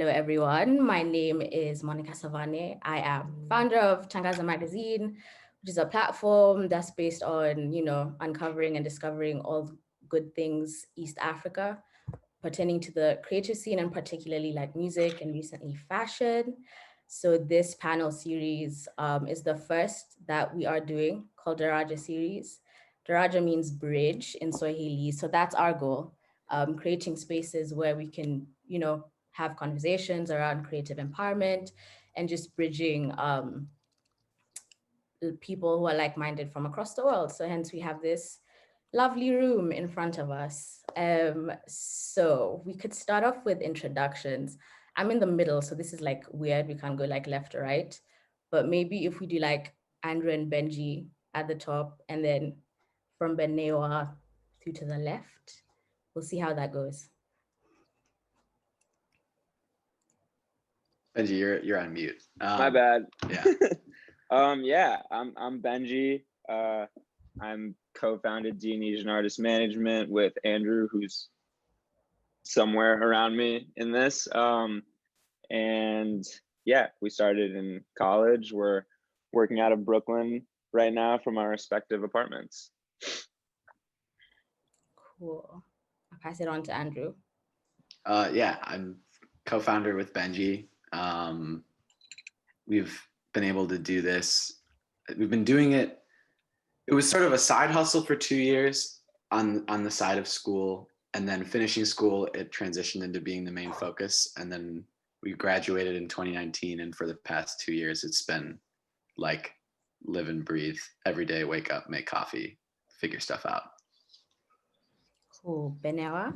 Hello, everyone. My name is Monica Savane. I am founder of TANGAZA magazine, which is a platform that's based on, uncovering and discovering all good things East Africa, pertaining to the creative scene and particularly like music and recently fashion. So this panel series is the first that we are doing called Daraja series. Daraja means bridge in Swahili. So that's our goal, creating spaces where we can, have conversations around creative empowerment and just bridging people who are like-minded from across the world. So hence we have this lovely room in front of us. So we could start off with introductions. I'm in the middle, so this is like weird. We can't go like left or right, but maybe if we do like Andrew and Benji at the top and then from Benewaah through to the left, we'll see how that goes. Benji, you're on mute. My bad. Yeah. I'm Benji. I'm co-founded Dionysian Artist Management with Andrew, who's somewhere around me in this. We started in college. We're working out of Brooklyn right now from our respective apartments. Cool. I'll pass it on to Andrew. I'm co-founder with Benji. We've been able to do this. We've been doing it. It was sort of a side hustle for 2 years on the side of school, and then finishing school, it transitioned into being the main focus. And then we graduated in 2019, and for the past 2 years, it's been like live and breathe every day, wake up, make coffee, figure stuff out. Cool. Benewaah.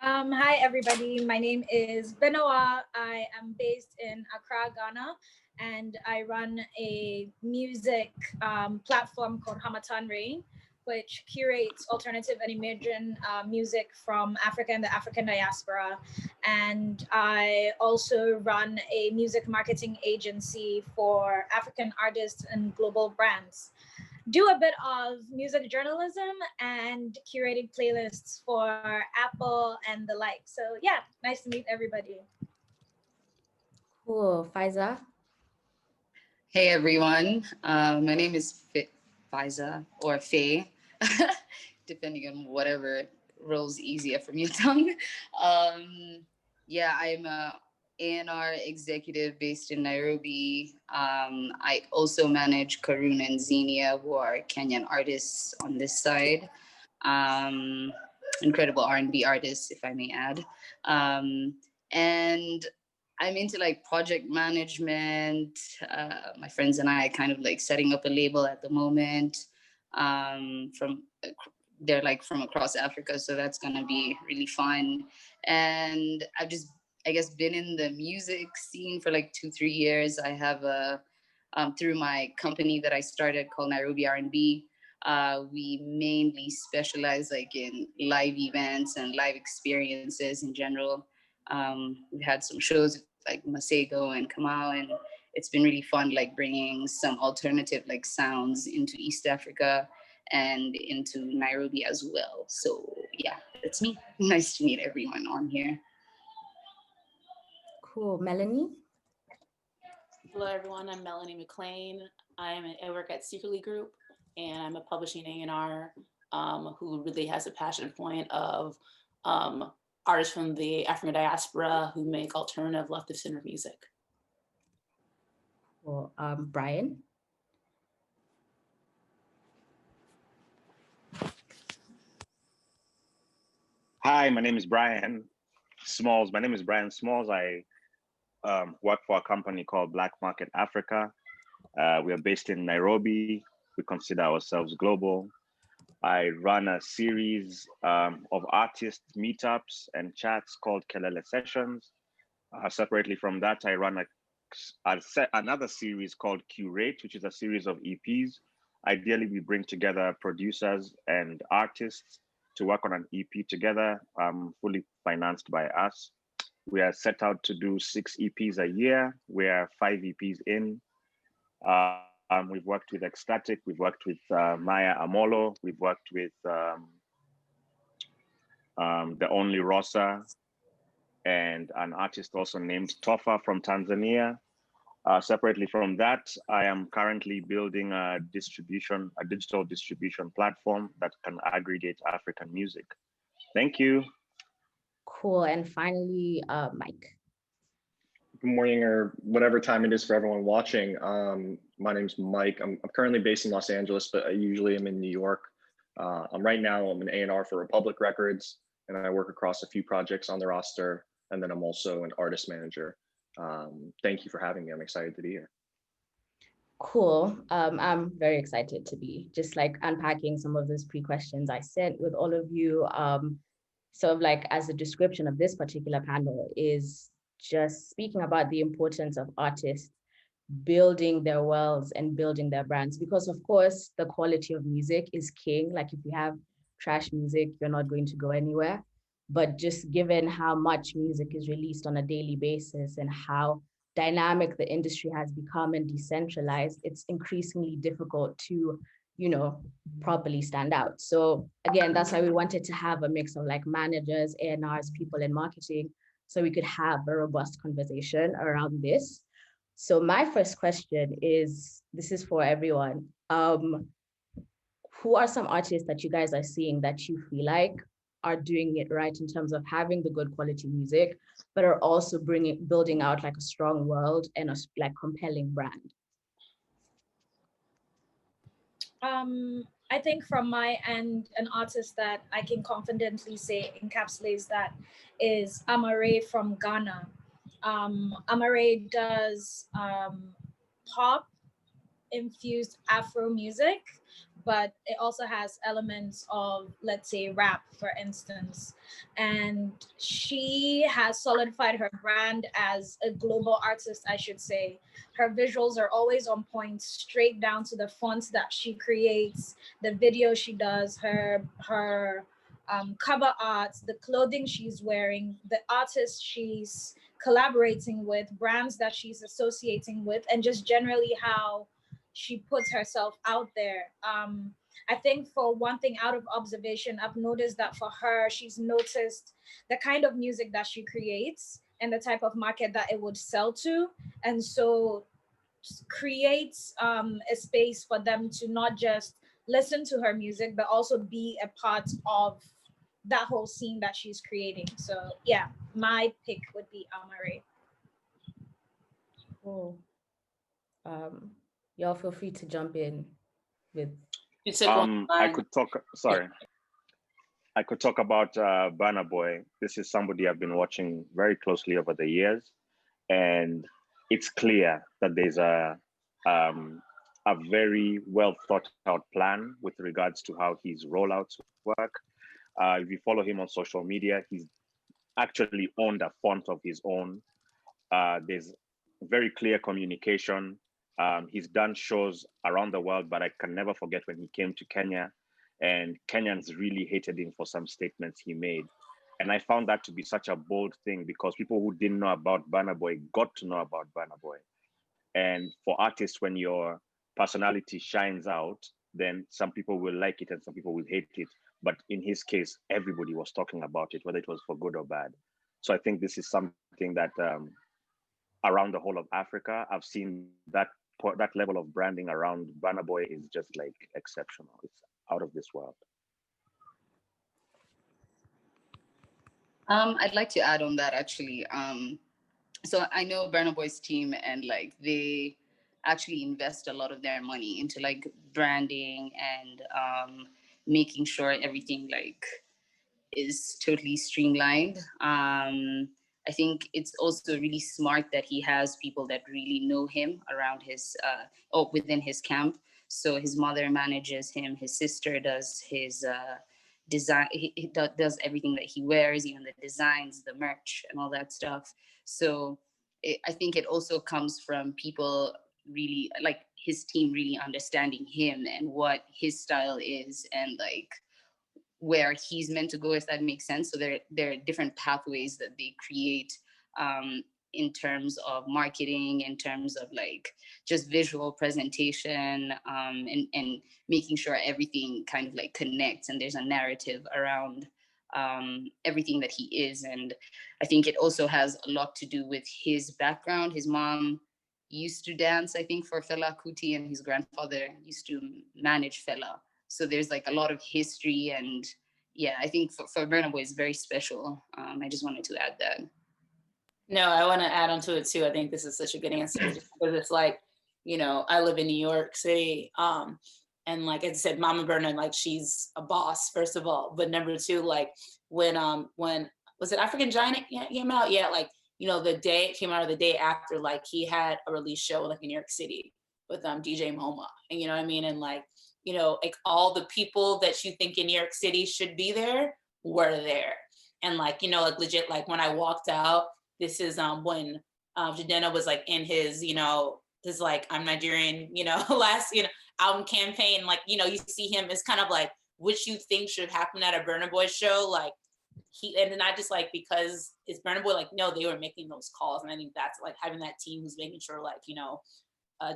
Hi, everybody. My name is Benewaah. I am based in Accra, Ghana, and I run a music platform called Harmattan, which curates alternative and emerging music from Africa and the African diaspora. And I also run a music marketing agency for African artists and global brands. Do a bit of music journalism and curated playlists for Apple and the like. So yeah, nice to meet everybody. Cool. Faiza. Hey everyone, my name is Faiza or Faye, depending on whatever rolls easier from your tongue. I'm a A&R executive based in Nairobi. I also manage Karun and Xenia, who are Kenyan artists on this side. Incredible R&B artists, if I may add. And I'm into like project management. My friends and I are kind of like setting up a label at the moment. They're like from across Africa, so that's gonna be really fun. And I've just, I guess, been in the music scene for like 2-3 years. I have through my company that I started called Nairobi R&B. We mainly specialize like in live events and live experiences in general. We've had some shows like Masego and Kamau, and it's been really fun, like bringing some alternative like sounds into East Africa and into Nairobi as well. So yeah, that's me. Nice to meet everyone on here. Cool. Melanie. Hello everyone, I'm Melanie McClain. I work at Secretly Group, and I'm a publishing A&R who really has a passion point of artists from the African diaspora who make alternative left-of-center music. Cool. Bryan. Hi, my name is Bryan Smallz. My name is Bryan Smallz. I work for a company called Black Market Africa. We are based in Nairobi. We consider ourselves global. I run a series of artist meetups and chats called Kelele Sessions. Separately from that, I run another series called Curate, which is a series of EPs. Ideally, we bring together producers and artists to work on an EP together, fully financed by us. We are set out to do 6 EPs a year. We are 5 EPs in. We've worked with Ecstatic, we've worked with Maya Amolo, we've worked with The Only Rosa, and an artist also named Tofa from Tanzania. Separately from that, I am currently building a digital distribution platform that can aggregate African music. Thank you. Cool. And finally, Mike. Good morning, or whatever time it is for everyone watching. My name's Mike. I'm currently based in Los Angeles, but I usually am in New York. Right now, I'm an A&R for Republic Records, and I work across a few projects on the roster, and then I'm also an artist manager. Thank you for having me. I'm excited to be here. Cool. I'm very excited to be just like unpacking some of those pre-questions I sent with all of you. Sort of like as a description of this particular panel is just speaking about the importance of artists building their worlds and building their brands, because of course the quality of music is king. Like if you have trash music, you're not going to go anywhere. But just given how much music is released on a daily basis and how dynamic the industry has become and decentralized, it's increasingly difficult to, you know, properly stand out. So again, that's why we wanted to have a mix of like managers, A&Rs, people in marketing, so we could have a robust conversation around this. So my first question is, this is for everyone. Who are some artists that you guys are seeing that you feel like are doing it right in terms of having the good quality music, but are also building out like a strong world and a like compelling brand? I think from my end, an artist that I can confidently say encapsulates that is Amare from Ghana. Amare does pop infused Afro music, but it also has elements of, let's say, rap, for instance. And she has solidified her brand as a global artist, I should say. Her visuals are always on point, straight down to the fonts that she creates, the videos she does, her cover art, the clothing she's wearing, the artists she's collaborating with, brands that she's associating with, and just generally how she puts herself out there. I think for one thing, out of observation, I've noticed that for her, she's noticed the kind of music that she creates and the type of market that it would sell to. And so creates a space for them to not just listen to her music, but also be a part of that whole scene that she's creating. So yeah, my pick would be Amare. Cool. Y'all feel free to jump in with. I could talk. Sorry, I could talk about Burna Boy. This is somebody I've been watching very closely over the years, and it's clear that there's a very well thought out plan with regards to how his rollouts work. If you follow him on social media, he's actually owned a font of his own. There's very clear communication. He's done shows around the world, but I can never forget when he came to Kenya, and Kenyans really hated him for some statements he made. And I found that to be such a bold thing, because people who didn't know about Burna Boy got to know about Burna Boy. And for artists, when your personality shines out, then some people will like it and some people will hate it. But in his case, everybody was talking about it, whether it was for good or bad. So I think this is something that around the whole of Africa, I've seen that level of branding around Burna Boy is just like exceptional. It's out of this world. I'd like to add on that actually. So I know Burna Boy's team, and like they actually invest a lot of their money into like branding and making sure everything like is totally streamlined. I think it's also really smart that he has people that really know him around his within his camp. So his mother manages him, his sister does his design, he does everything that he wears, even the designs, the merch, and all that stuff. So I think it also comes from people really like his team really understanding him and what his style is, and like where he's meant to go, if that makes sense. So there are different pathways that they create in terms of marketing, in terms of like just visual presentation, and making sure everything kind of like connects and there's a narrative around everything that he is. And I think it also has a lot to do with his background. His mom used to dance, I think, for Fela Kuti, and his grandfather used to manage Fela. So there's like a lot of history, and yeah, I think for Burna Boy is very special. I just wanted to add that. No, I want to add on to it too. I think this is such a good answer just because it's like, you know, I live in New York City. And like I said, Mama Burna, like she's a boss, first of all. But number two, like when was it African Giant came out? Yeah, like, you know, the day it came out or the day after, like he had a release show like in New York City with DJ MoMA. And you know what I mean? And like, you know, like all the people that you think in New York City should be there were there. And like, you know, like legit, like when I walked out, this is when Jidenna was like in his, you know, his like I'm Nigerian, you know, last, you know, album campaign. Like, you know, you see him as kind of like, which you think should happen at a Burna Boy show. Like he, and not just like because it's Burna Boy, like, no, they were making those calls. And I think that's like having that team who's making sure like, you know,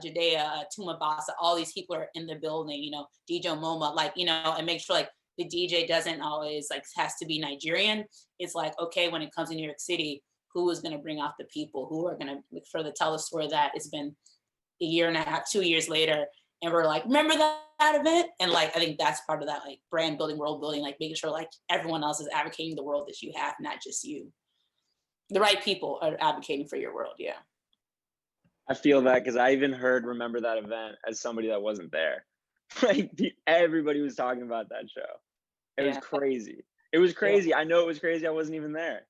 Judea, Tuma Basa, all these people are in the building, you know, DJ MoMA, like, you know, and make sure like the DJ doesn't always like has to be Nigerian. It's like, okay, when it comes to New York City, who is going to bring out the people who are going to further tell the story that it's been a year and a half, 2 years later. And we're like, remember that event? And like, I think that's part of that, like brand building, world building, like making sure like everyone else is advocating the world that you have, not just you. The right people are advocating for your world. Yeah. I feel that because I even heard remember that event as somebody that wasn't there. Like everybody was talking about that show. It was crazy. It was crazy. I know it was crazy. I wasn't even there.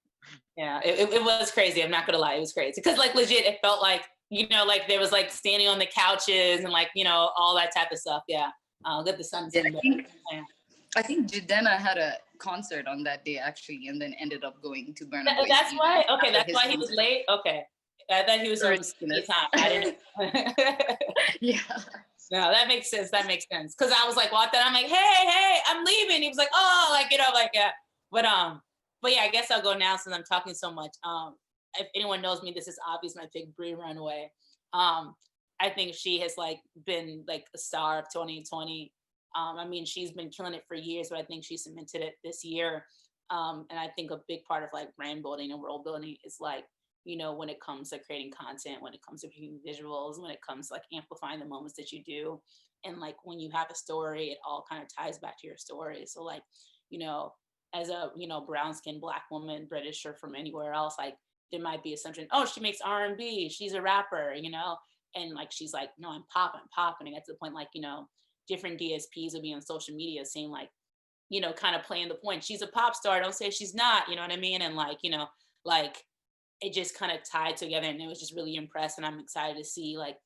Yeah, it was crazy. I'm not gonna lie, it was crazy. Because like legit, it felt like, you know, like there was like standing on the couches and like, you know, all that type of stuff. Yeah. Get the sun. Yeah, I think Jidenna had a concert on that day actually, and then ended up going to Burna Boy. That's why. Okay, that's why he was late. Okay, I thought he was on time. I didn't. Yeah. No, that makes sense. That makes sense. Because I was like, well, then I'm like, hey, I'm leaving. He was like, oh, like, you know, like, yeah. But yeah, I guess I'll go now since I'm talking so much. If anyone knows me, this is obvious. My big Bree Runaway. I think she has like been like a star of 2020. I mean, she's been killing it for years, but I think she cemented it this year. And I think a big part of like brand building and world building is like, you know, when it comes to creating content, when it comes to creating visuals, when it comes to like amplifying the moments that you do. And like when you have a story, it all kind of ties back to your story. So like, you know, as a, you know, brown skinned Black woman, British or from anywhere else, like there might be assumption, oh, she makes R&B, she's a rapper, you know? And like, she's like, no, I'm popping. And at the point, like, you know, different DSPs will be on social media saying like, you know, kind of playing the point, she's a pop star, don't say she's not, you know what I mean? And like, you know, like it just kind of tied together, and it was just really impressed. And I'm excited to see like,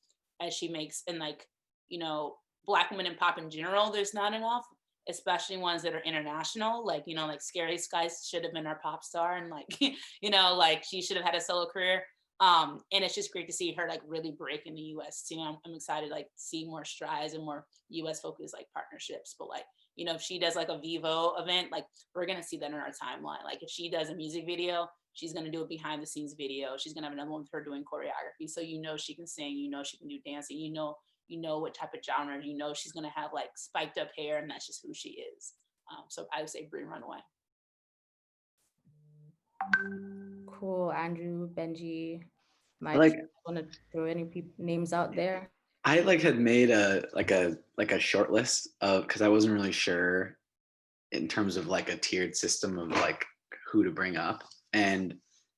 as she makes, and like, you know, Black women in pop in general, there's not enough, especially ones that are international, like, you know, like Scary Skies should have been our pop star, and like, you know, like she should have had a solo career. And it's just great to see her like really break in the US. You know, I'm excited to like see more strides and more US focused like partnerships. But like, you know, if she does like a Vivo event, like we're gonna see that in our timeline. Like if she does a music video, she's gonna do a behind the scenes video. She's gonna have another one with her doing choreography. So you know she can sing, you know she can do dancing, you know what type of genre, you know she's gonna have like spiked up hair, and that's just who she is. So I would say Bree Runaway. Cool, Andrew, Benji, Mike. Like, want to throw any names out there? I like had made a short list of, because I wasn't really sure in terms of like a tiered system of like who to bring up. And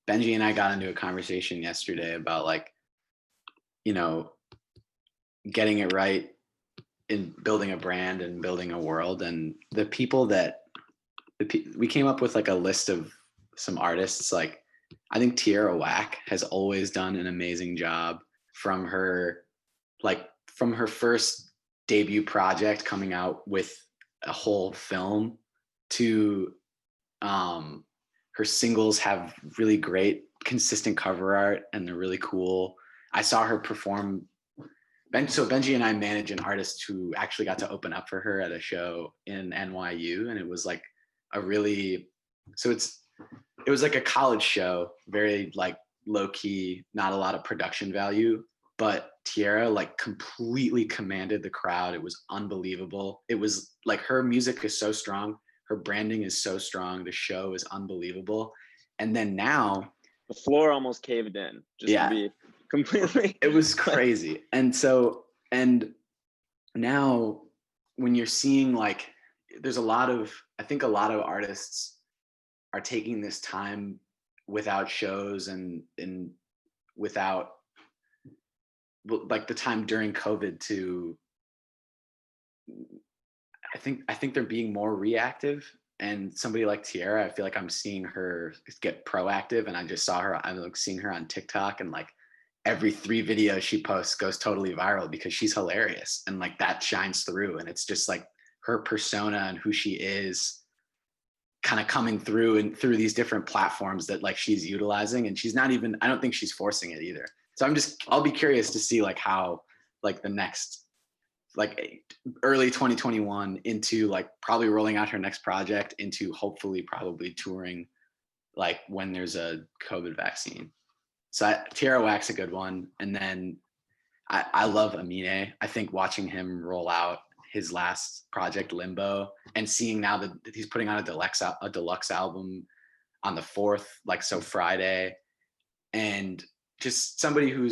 Benji and I got into a conversation yesterday about like, you know, getting it right in building a brand and building a world. And the people that we came up with like a list of some artists. Like I think Tierra Whack has always done an amazing job from her first debut project coming out with a whole film to her singles have really great consistent cover art and they're really cool. I saw her perform. So Benji and I manage an artist who actually got to open up for her at a show in NYU, and it was like a really, it was like a college show, very like low key, not a lot of production value, but Tierra like completely commanded the crowd. It was unbelievable. It was like her music is so strong. her branding is so strong. The show is unbelievable. And then now the floor almost caved in, just to be completely. It was crazy. And now when you're seeing like, there's I think a lot of artists are taking this time without shows and without like the time during COVID to, I think they're being more reactive. And somebody like Tiara, I feel like I'm seeing her get proactive. And I just saw her, I'm like seeing her on TikTok, and like every 3 videos she posts goes totally viral because she's hilarious. And like that shines through. And it's just like her persona and who she is kind of coming through and through these different platforms that like she's utilizing. And she's not even, I don't think she's forcing it either. So I'll be curious to see like how like the next, like early 2021 into like probably rolling out her next project into hopefully probably touring like when there's a COVID vaccine. So Tierra Whack's a good one. And then I love Amine. I think watching him roll out his last project Limbo and seeing now that he's putting on a deluxe album on the 4th, like so Friday, and just somebody who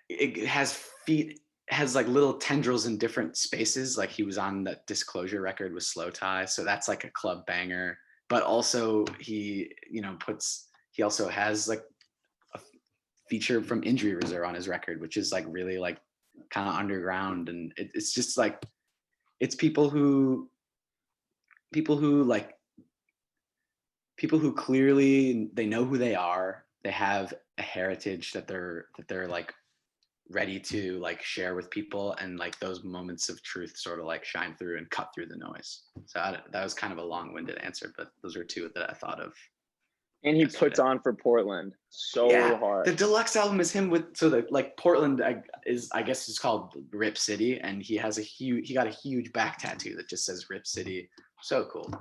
it has like little tendrils in different spaces. Like he was on that Disclosure record with Slow Tie, so that's like a club banger. But also he also has like a feature from Injury Reserve on his record, which is like really like kind of underground. And it's just like, it's people who clearly they know who they are. They have a heritage that they're like ready to like share with people, and like those moments of truth sort of like shine through and cut through the noise. So that was kind of a long-winded answer, but those are 2 that I thought of. And he puts on for Portland so hard. The deluxe album is him with, so the like Portland I guess it's called Rip City, and he got a huge back tattoo that just says Rip City. So cool.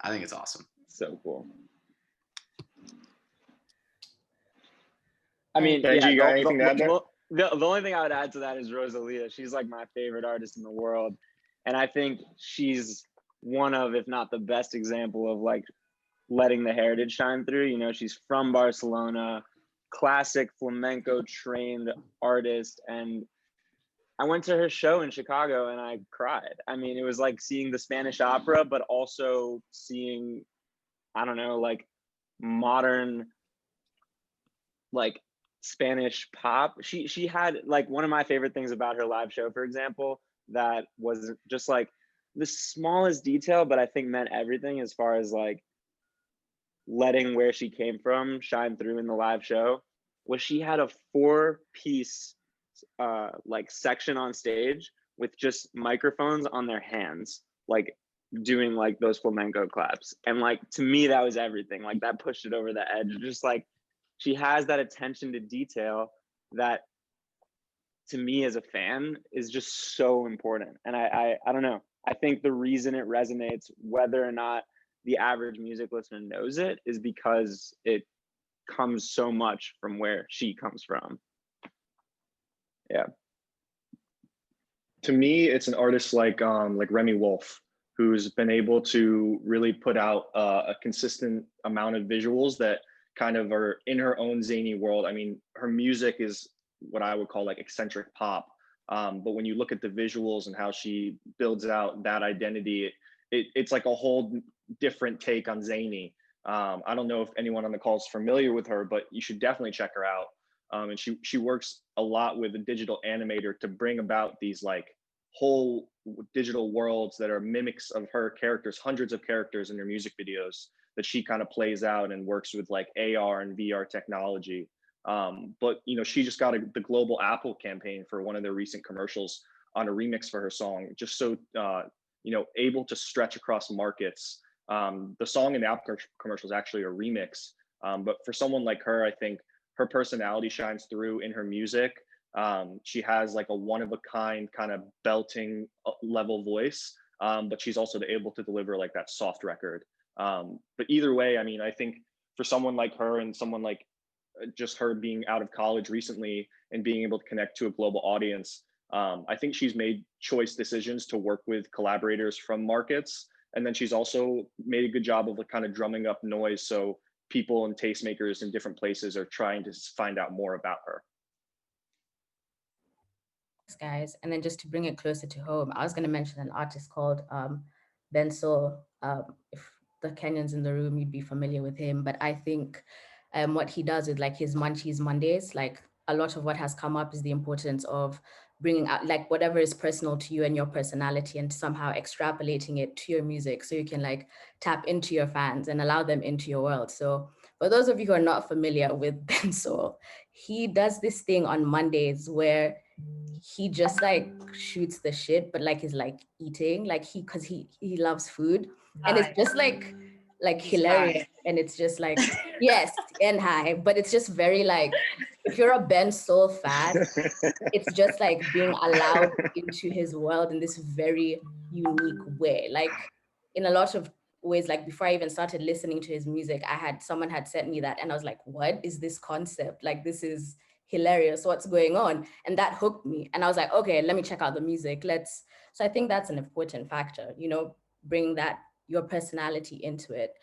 I think it's awesome. So cool. I mean, Benji, you got anything to add there? The only thing I would add to that is Rosalia. She's like my favorite artist in the world. And I think she's one of, if not the best example of like letting the heritage shine through. You know, she's from Barcelona, classic flamenco trained artist. And I went to her show in Chicago and I cried. I mean, it was like seeing the Spanish opera, but also seeing, I don't know, like modern, like Spanish pop. She had like one of my favorite things about her live show, for example, that was just like the smallest detail, but I think meant everything as far as like letting where she came from shine through in the live show, was she had a 4-piece like section on stage with just microphones on their hands, like doing like those flamenco claps. And like to me that was everything. Like that pushed it over the edge. Just like she has that attention to detail that to me as a fan is just so important. And I don't know, I think the reason it resonates, whether or not the average music listener knows it, is because it comes so much from where she comes from. Yeah. To me, it's an artist like Remy Wolf, who's been able to really put out a consistent amount of visuals that kind of are in her own zany world. I mean, her music is what I would call like eccentric pop. But when you look at the visuals and how she builds out that identity, it's like a whole different take on zany. I don't know if anyone on the call is familiar with her, but you should definitely check her out. And she works a lot with a digital animator to bring about these like whole digital worlds that are mimics of her characters, hundreds of characters in her music videos that she kind of plays out and works with like AR and VR technology. But you know, she just got the global Apple campaign for one of their recent commercials on a remix for her song, just so you know, able to stretch across markets. The song in the Apple commercial is actually a remix, but for someone like her, I think her personality shines through in her music. She has like a one-of-a-kind kind of belting level voice, but she's also able to deliver like that soft record. But either way, I mean, I think for someone like her and someone like just her being out of college recently and being able to connect to a global audience, I think she's made choice decisions to work with collaborators from markets. And then she's also made a good job of kind of drumming up noise. So people and tastemakers in different places are trying to find out more about her. Guys, and then just to bring it closer to home, I was going to mention an artist called Benso. If the Kenyans in the room, you'd be familiar with him, but I think what he does with like his Munchies Mondays, like a lot of what has come up is the importance of bringing out like whatever is personal to you and your personality and somehow extrapolating it to your music so you can like tap into your fans and allow them into your world. So for those of you who are not familiar with Benso, he does this thing on Mondays where he just like shoots the shit, but like is like eating, like because he loves food, and it's just like He's hilarious, high. and it's just like yes, and high, but it's just very like if you're a Ben Soul fan, it's just like being allowed into his world in this very unique way. Like in a lot of ways, like before I even started listening to his music, someone had sent me that and I was like, what is this concept? Like this is hilarious, what's going on? And that hooked me. And I was like, okay, let me check out the music. So I think that's an important factor, bring that your personality into it.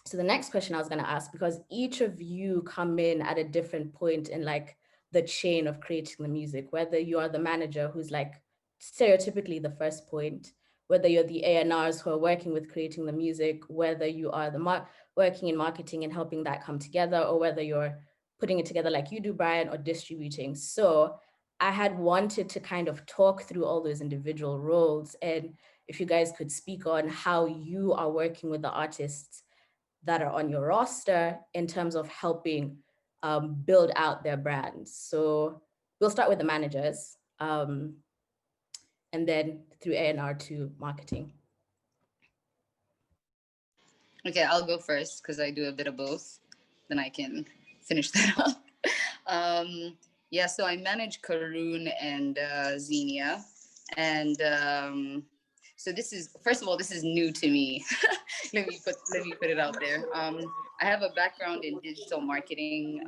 So the next question I was going to ask, because each of you come in at a different point in like the chain of creating the music, whether you are the manager who's like stereotypically the first point, whether you're the A&Rs who are working with creating the music, whether you are the working in marketing and helping that come together, or whether you're putting it together like you do, Bryan, or distributing. So I had wanted to kind of talk through all those individual roles, and if you guys could speak on how you are working with the artists that are on your roster in terms of helping build out their brands. So we'll start with the managers, and then through A&R to marketing. Okay, I'll go first because I do a bit of both. Then I can finish that up. Yeah, so I manage Karoon and Xenia. And so first of all, this is new to me. let me put it out there. I have a background in digital marketing.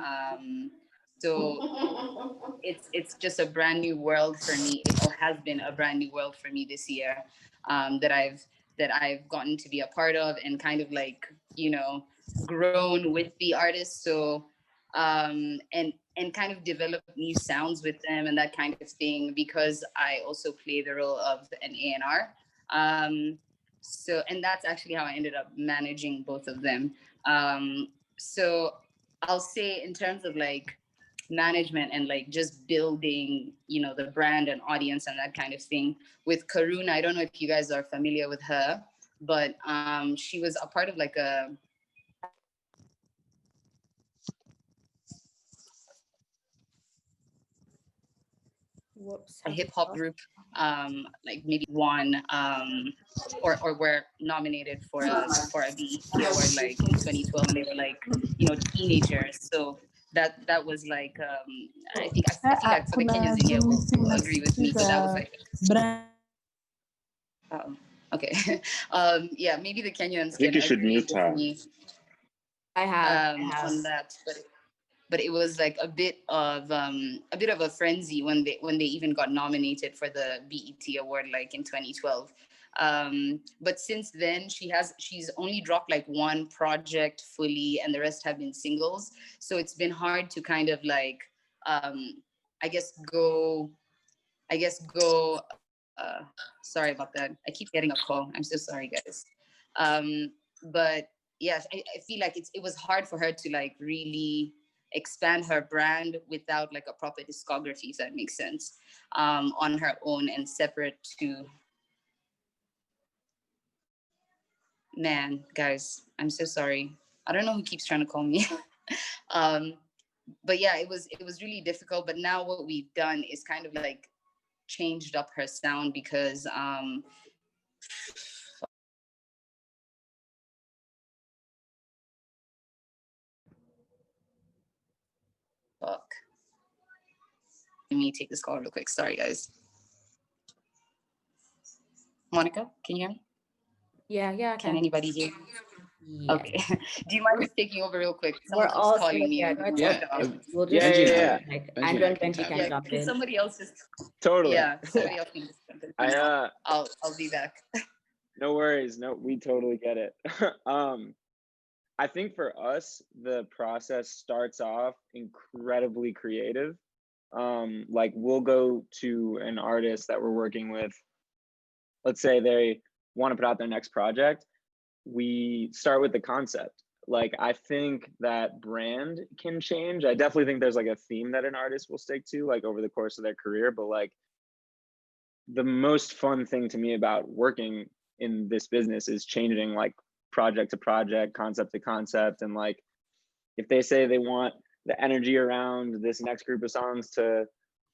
So it's just a brand new world for me, or has been a brand new world for me this year, that I've gotten to be a part of and kind of like, grown with the artists. So and kind of develop new sounds with them and that kind of thing, because I also play the role of an A&R. So, and that's actually how I ended up managing both of them. So I'll say in terms of like management and like just building, the brand and audience and that kind of thing. With Karoon, I don't know if you guys are familiar with her, but she was a part of like a hip hop group, like maybe won or were nominated for a BET award like in 2012 when they were like teenagers. So that was like I think for the Kenyans in here will agree with me, but that was like okay. Yeah, maybe the Kenyans I think can you should agree mute with her. me I have. on that, but it was like a bit of a frenzy when they even got nominated for the BET award like in 2012. But since then she's only dropped like one project fully and the rest have been singles. So it's been hard to kind of like I guess go sorry about that. I keep getting a call. I'm so sorry, guys. But yes, I feel like it was hard for her to like really expand her brand without like a proper discography, if that makes sense, on her own and separate to. Man, guys, I'm so sorry. I don't know who keeps trying to call me. But yeah, it was really difficult. But now what we've done is kind of like changed up her sound because fuck. Let me take this call real quick. Sorry, guys. Monica, can you hear me? Yeah, Can anybody hear? Yes. Okay. Do you mind just taking over real quick? We're Someone keeps all calling still, me. yeah, no, it's Yeah, okay. We'll just Benji and yeah. like Benji Andrew and can Benji tap can in. Yeah, jump because in. somebody else just Totally. yeah, somebody else can just jump in for now. I'll be back. No worries. No, we totally get it. I think for us, the process starts off incredibly creative. Like we'll go to an artist that we're working with. Let's say they want to put out their next project. We start with the concept. Like I think that brand can change. I definitely think there's like a theme that an artist will stick to like over the course of their career, but like the most fun thing to me about working in this business is changing like project to project, concept to concept. And like if they say they want the energy around this next group of songs to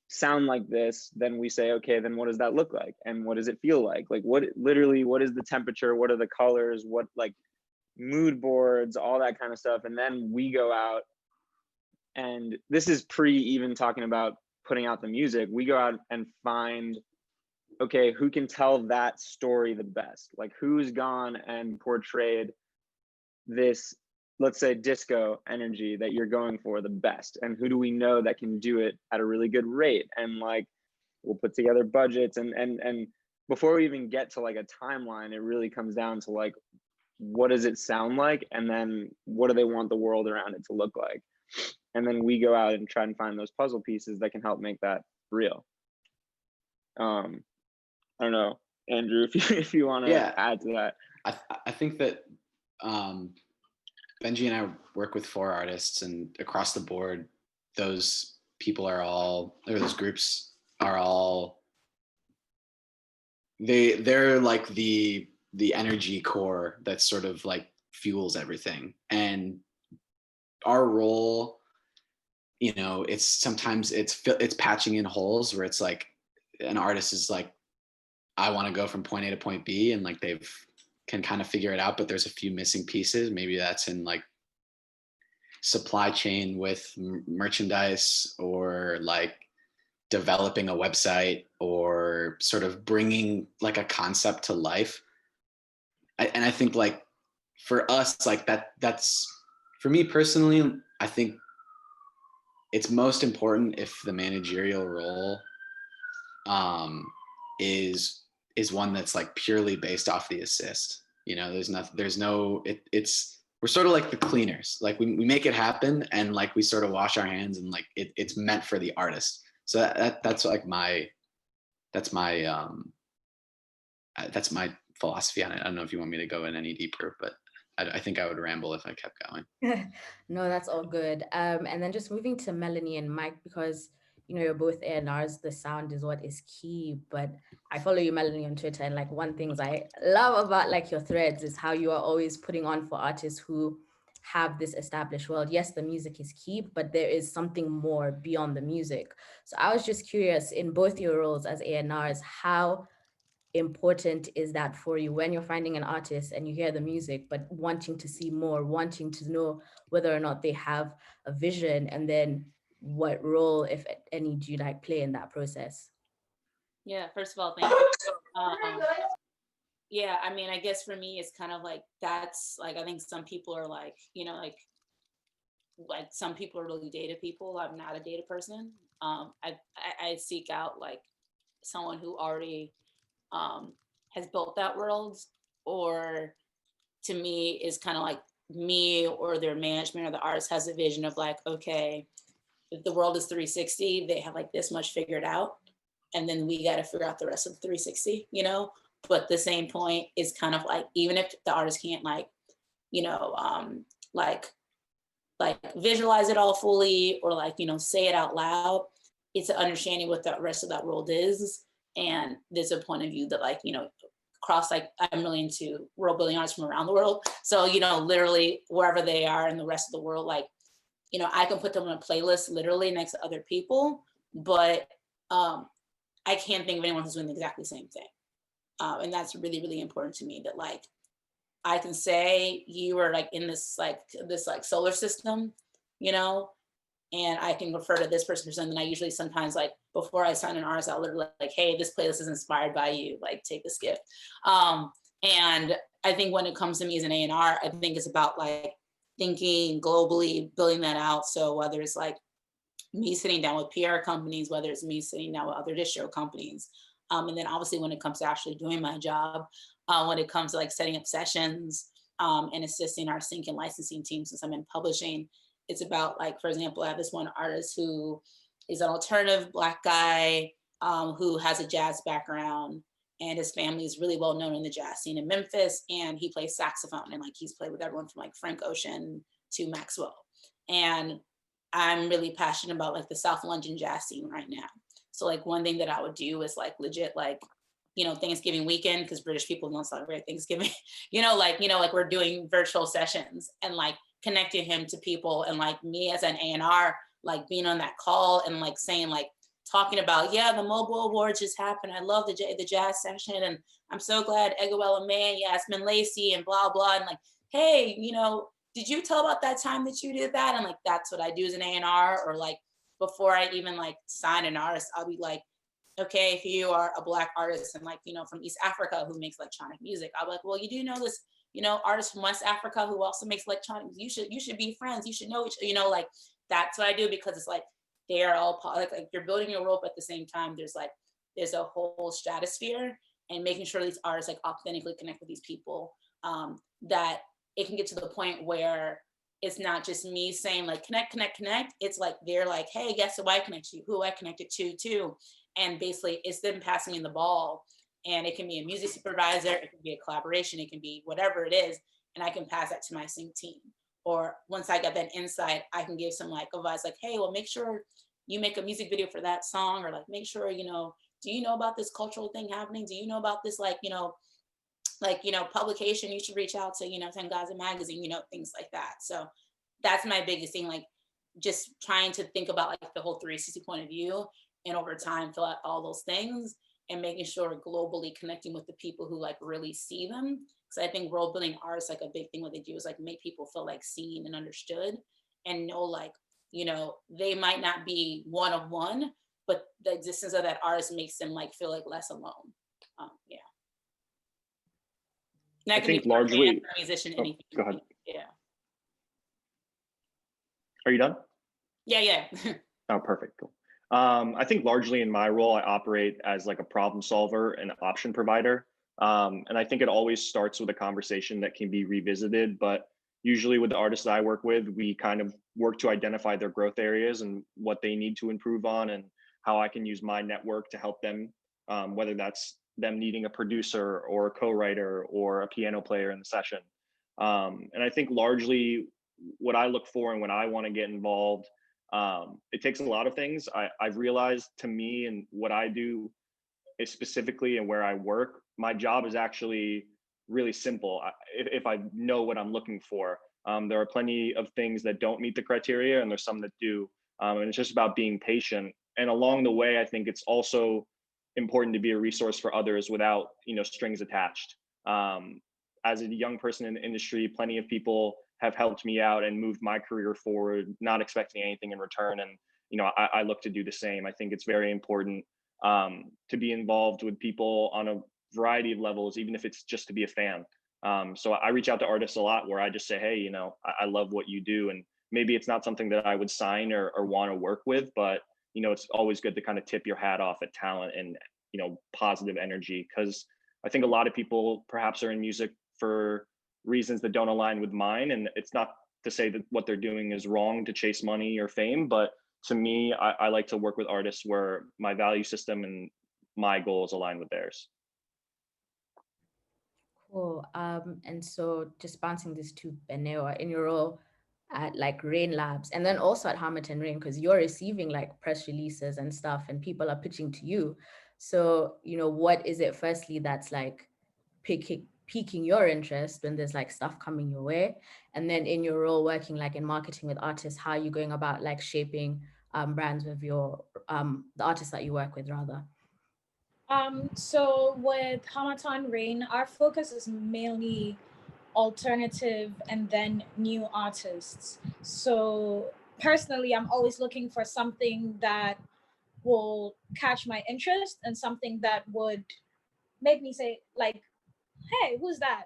sound like this, then we say, okay, then what does that look like? And what does it feel like? Like what literally, what is the temperature? What are the colors? What like mood boards, all that kind of stuff. And then we go out, and this is pre even talking about putting out the music. We go out and find, okay, who can tell that story the best? Like who's gone and portrayed this, let's say, disco energy that you're going for the best? And who do we know that can do it at a really good rate? And like, we'll put together budgets and before we even get to like a timeline, it really comes down to like, what does it sound like? And then what do they want the world around it to look like? And then we go out and try and find those puzzle pieces that can help make that real. I don't know, Andrew, if you want to add to that. I think that Benji and I work with 4 artists, and across the board, those people are all, or those groups are all, they're like the energy core that sort of like fuels everything. And our role, you know, it's sometimes it's patching in holes where it's like an artist is like, I want to go from point A to point B, and like they've can kind of figure it out, but there's a few missing pieces. Maybe that's in like supply chain with merchandise, or like developing a website, or sort of bringing like a concept to life. And I think like for us, like that's for me personally, I think it's most important if the managerial role is one that's like purely based off the assist. You know, it's we're sort of like the cleaners. Like we make it happen, and like we sort of wash our hands, and like it's meant for the artist. So that's like that's my philosophy on it. I don't know if you want me to go in any deeper, but I think I would ramble if I kept going. No, that's all good. And then just moving to Melanie and Mike, because you know you're both A&Rs, the sound is what is key. But I follow you, Melanie, on Twitter, and like one things I love about like your threads is how you are always putting on for artists who have this established world. Yes, the music is key, but there is something more beyond the music. So I was just curious, in both your roles as A&Rs, how important is that for you when you're finding an artist and you hear the music, but wanting to see more, wanting to know whether or not they have a vision, and then what role, if any, do you like play in that process? Yeah, first of all, thank you. Yeah, I mean, I guess for me, it's kind of like, that's like, I think some people are like, you know, like some people are really data people. I'm not a data person. I seek out like someone who already has built that world, or to me is kind of like me or their management or the artist has a vision of like, okay, if the world is 360, they have like this much figured out, and then we got to figure out the rest of the 360, you know. But the same point is kind of like, even if the artist can't like, you know, like visualize it all fully, or like, you know, say it out loud, it's an understanding what the rest of that world is. And there's a point of view that like, you know, across, like I'm really into world building artists from around the world. So, you know, literally wherever they are in the rest of the world, like, you know, I can put them on a playlist literally next to other people, but I can't think of anyone who's doing exactly the same thing. And that's really, really important to me, that like, I can say you are like in this like solar system, you know, and I can refer to this person. And then I usually sometimes like before I sign an artist, I'll literally like, hey, this playlist is inspired by you, like take this gift. And I think when it comes to me as an A&R, I think it's about like thinking globally, building that out. So whether it's like me sitting down with PR companies, whether it's me sitting down with other distro companies, and then obviously when it comes to actually doing my job, when it comes to like setting up sessions and assisting our sync and licensing team, since I'm in publishing, it's about like, for example, I have this one artist who is an alternative Black guy who has a jazz background, and his family is really well known in the jazz scene in Memphis, and he plays saxophone, and like he's played with everyone from like Frank Ocean to Maxwell. And I'm really passionate about like the South London jazz scene right now. So like one thing that I would do is like legit like, you know, Thanksgiving weekend, because British people don't celebrate Thanksgiving, like we're doing virtual sessions and like connecting him to people, and like me as an A&R, like being on that call and like saying like, talking about, yeah, the Mobile Awards just happened. I love the jazz session, and I'm so glad Eguela May and Yasmin Lacey and blah, blah. And like, hey, you know, did you tell about that time that you did that? And like, that's what I do as an A&R, or like, before I even like sign an artist, I'll be like, okay, if you are a Black artist and like, you know, from East Africa who makes electronic music, I'll be like, well, you do know this, you know, artist from West Africa who also makes electronic music. You should be friends. You should know each, you know, like that's what I do, because it's like, they are all like you're building your rope at the same time. There's a whole stratosphere, and making sure these artists like authentically connect with these people, that it can get to the point where it's not just me saying like connect. It's like they're like, hey, guess who I connect to, who I connected to too. And basically it's them passing me the ball, and it can be a music supervisor, it can be a collaboration, it can be whatever it is, and I can pass that to my sync team. Or once I get that insight, I can give some like advice like, hey, well, make sure you make a music video for that song, or like, make sure, you know, do you know about this cultural thing happening? Do you know about this, like, publication? You should reach out to, TANGAZA magazine, things like that. So that's my biggest thing, like just trying to think about like the whole 360 point of view, and over time fill out all those things, and making sure globally connecting with the people who like really see them. So I think world building artists, like a big thing what they do is like make people feel like seen and understood, and know like, they might not be one of one, but the existence of that artist makes them like feel like less alone. Yeah. And I think largely, musician, oh, anything. go ahead. Yeah. Are you done? Yeah. Oh, perfect. Cool. I think largely in my role, I operate as like a problem solver and option provider. And I think it always starts with a conversation that can be revisited, but usually with the artists that I work with, we kind of work to identify their growth areas and what they need to improve on, and how I can use my network to help them, whether that's them needing a producer or a co-writer or a piano player in the session. And I think largely what I look for and when I want to get involved, it takes a lot of things. I've realized, to me and what I do is specifically and where I work, my job is actually really simple if I know what I'm looking for. There are plenty of things that don't meet the criteria, and there's some that do. And it's just about being patient. And along the way, I think it's also important to be a resource for others without, strings attached. As a young person in the industry, plenty of people have helped me out and moved my career forward, not expecting anything in return. And, I look to do the same. I think it's very important to be involved with people on a variety of levels, even if it's just to be a fan. So I reach out to artists a lot where I just say, hey, I love what you do. And maybe it's not something that I would sign or want to work with, but, it's always good to kind of tip your hat off at talent and, positive energy. Because I think a lot of people perhaps are in music for reasons that don't align with mine. And it's not to say that what they're doing is wrong to chase money or fame, but to me, I like to work with artists where my value system and my goals align with theirs. Cool. And so just bouncing this to Benewaah, in your role at like Rain Labs, and then also at Harmattan Rain, because you're receiving like press releases and stuff, and people are pitching to you. So, what is it firstly that's like piquing your interest when there's like stuff coming your way? And then in your role working like in marketing with artists, how are you going about like shaping brands with your the artists that you work with rather? So with Harmattan Rain, our focus is mainly alternative and then new artists. So personally, I'm always looking for something that will catch my interest and something that would make me say like, hey, who's that?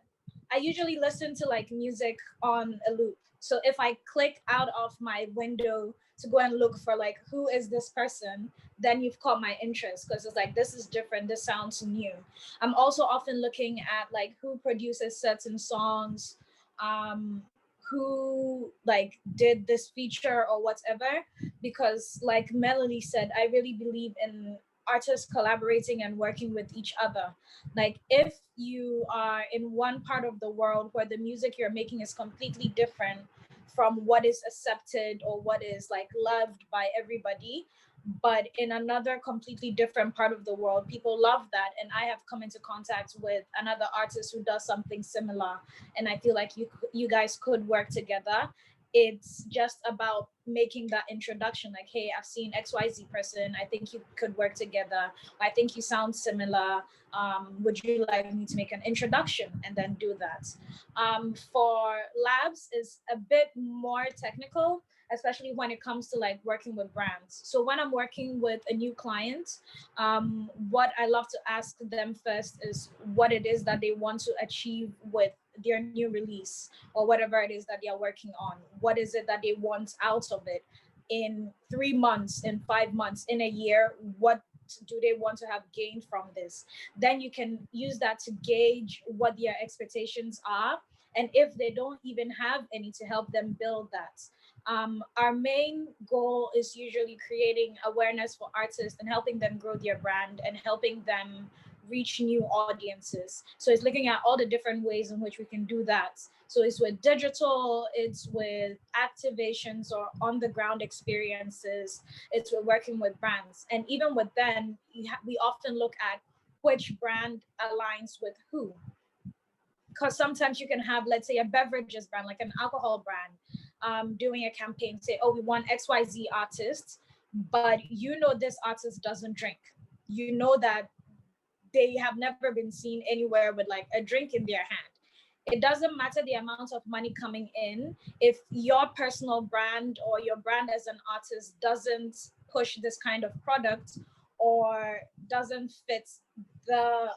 I usually listen to like music on a loop. So if I click out of my window to go and look for like who is this person, then you've caught my interest because it's like this is different, this sounds new. I'm also often looking at like who produces certain songs, who like did this feature or whatever, because like Melanie said, I really believe in artists collaborating and working with each other. Like if you are in one part of the world where the music you're making is completely different from what is accepted or what is like loved by everybody, but in another completely different part of the world people love that, and I have come into contact with another artist who does something similar, and I feel like you guys could work together. It's just about making that introduction, like, hey, I've seen XYZ person, I think you could work together, I think you sound similar, would you like me to make an introduction, and then do that. For labs is a bit more technical, especially when it comes to like working with brands. So when I'm working with a new client, what I love to ask them first is what it is that they want to achieve with their new release or whatever it is that they are working on. What is it that they want out of it in 3 months, in 5 months, in a year? What do they want to have gained from this? Then you can use that to gauge what their expectations are. And if they don't even have any, to help them build that. Our main goal is usually creating awareness for artists and helping them grow their brand and helping them reach new audiences. So it's looking at all the different ways in which we can do that. So it's with digital, it's with activations or on the ground experiences, it's with working with brands. And even with them, we often look at which brand aligns with who. Because sometimes you can have, let's say, a beverages brand, like an alcohol brand, doing a campaign, say, oh, we want XYZ artists, but you know this artist doesn't drink. You know that they have never been seen anywhere with like a drink in their hand. It doesn't matter the amount of money coming in. If your personal brand or your brand as an artist doesn't push this kind of product or doesn't fit the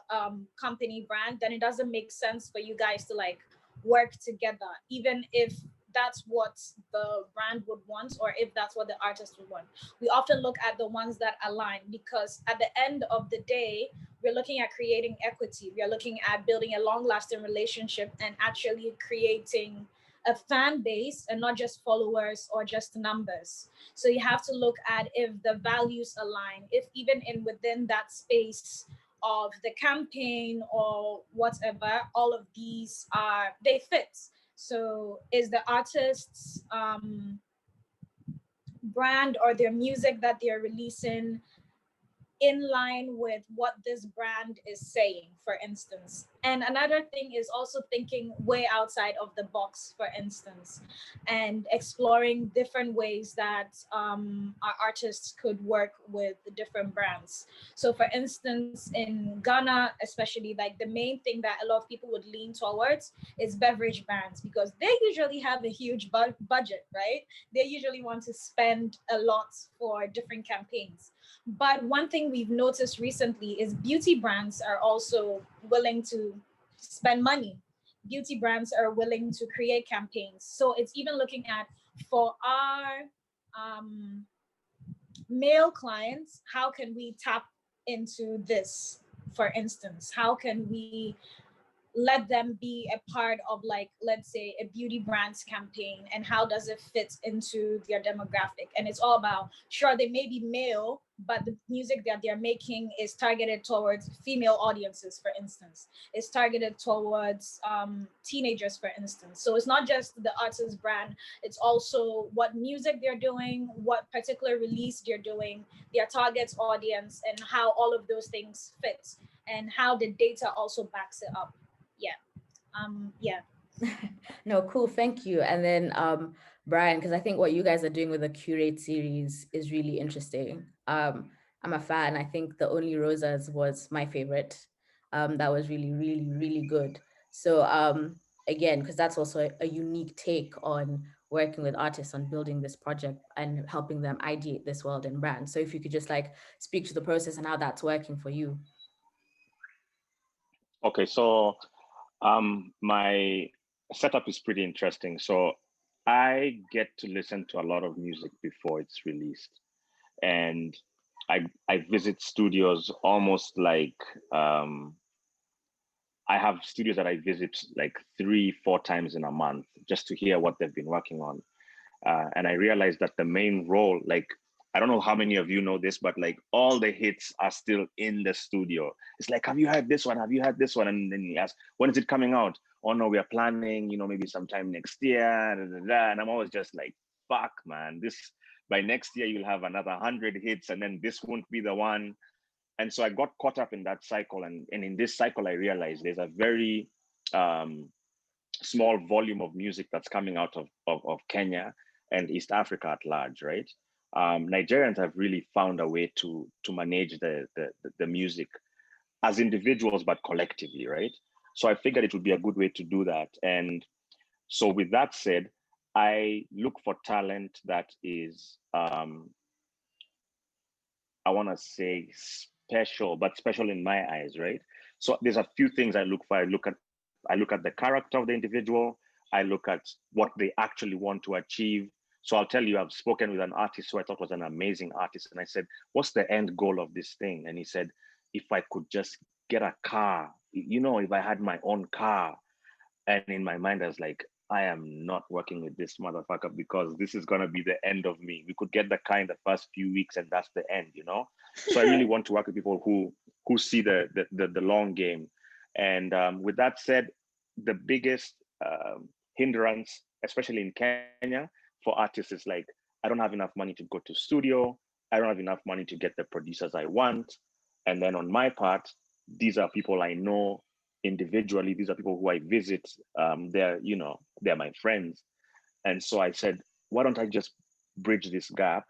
company brand, then it doesn't make sense for you guys to like work together, even if that's what the brand would want or if that's what the artist would want. We often look at the ones that align, because at the end of the day, we're looking at creating equity. We are looking at building a long-lasting relationship and actually creating a fan base and not just followers or just numbers. So you have to look at if the values align, if even in within that space of the campaign or whatever, all of these they fit. So is the artist's brand or their music that they're releasing in line with what this brand is saying, for instance. And another thing is also thinking way outside of the box, for instance, and exploring different ways that our artists could work with the different brands. So for instance, in Ghana, especially, like the main thing that a lot of people would lean towards is beverage brands, because they usually have a huge budget, right? They usually want to spend a lot for different campaigns. But one thing we've noticed recently is beauty brands are also willing to spend money. Beauty brands are willing to create campaigns. So it's even looking at, for our male clients, how can we tap into this, for instance? How can we let them be a part of, like, let's say a beauty brands campaign, and how does it fit into their demographic? And it's all about, sure, they may be male, but the music that they're making is targeted towards female audiences, for instance. It's targeted towards teenagers, for instance. So it's not just the artist brand, it's also what music they're doing, what particular release they're doing, their target audience, and how all of those things fit, and how the data also backs it up. Yeah. No, cool, thank you. And then Bryan, because I think what you guys are doing with the Curate series is really interesting. I'm a fan. I think The Only Rosas was my favorite. That was really, really, really good. So again, because that's also a unique take on working with artists on building this project and helping them ideate this world and brand. So if you could just like speak to the process and how that's working for you. Okay, so My setup is pretty interesting. So I get to listen to a lot of music before it's released, and I visit studios almost like I have studios that I visit like 3-4 times in a month just to hear what they've been working on. And I realized that the main role, like, I don't know how many of you know this, but like all the hits are still in the studio. It's like, have you heard this one? Have you heard this one? And then you ask, when is it coming out? Oh no, we are planning, maybe sometime next year. Da, da, da. And I'm always just like, fuck, man, this by next year you'll have another 100 hits, and then this won't be the one. And so I got caught up in that cycle. And in this cycle, I realized there's a very small volume of music that's coming out of Kenya and East Africa at large, right? Nigerians have really found a way to manage the music as individuals, but collectively, right? So I figured it would be a good way to do that. And so with that said, I look for talent that is, I want to say special, but special in my eyes, right? So there's a few things I look for. I look at the character of the individual. I look at what they actually want to achieve. So I'll tell you, I've spoken with an artist who I thought was an amazing artist, and I said, "What's the end goal of this thing?" And he said, "If I could just get a car, if I had my own car." And in my mind, I was like, I am not working with this motherfucker because this is gonna be the end of me. We could get the car in the first few weeks, and that's the end. So I really want to work with people who see the long game. And with that said, the biggest hindrance, especially in Kenya, for artists is like, I don't have enough money to go to studio. I don't have enough money to get the producers I want. And then on my part, these are people I know individually. These are people who I visit. They're my friends. And so I said, why don't I just bridge this gap?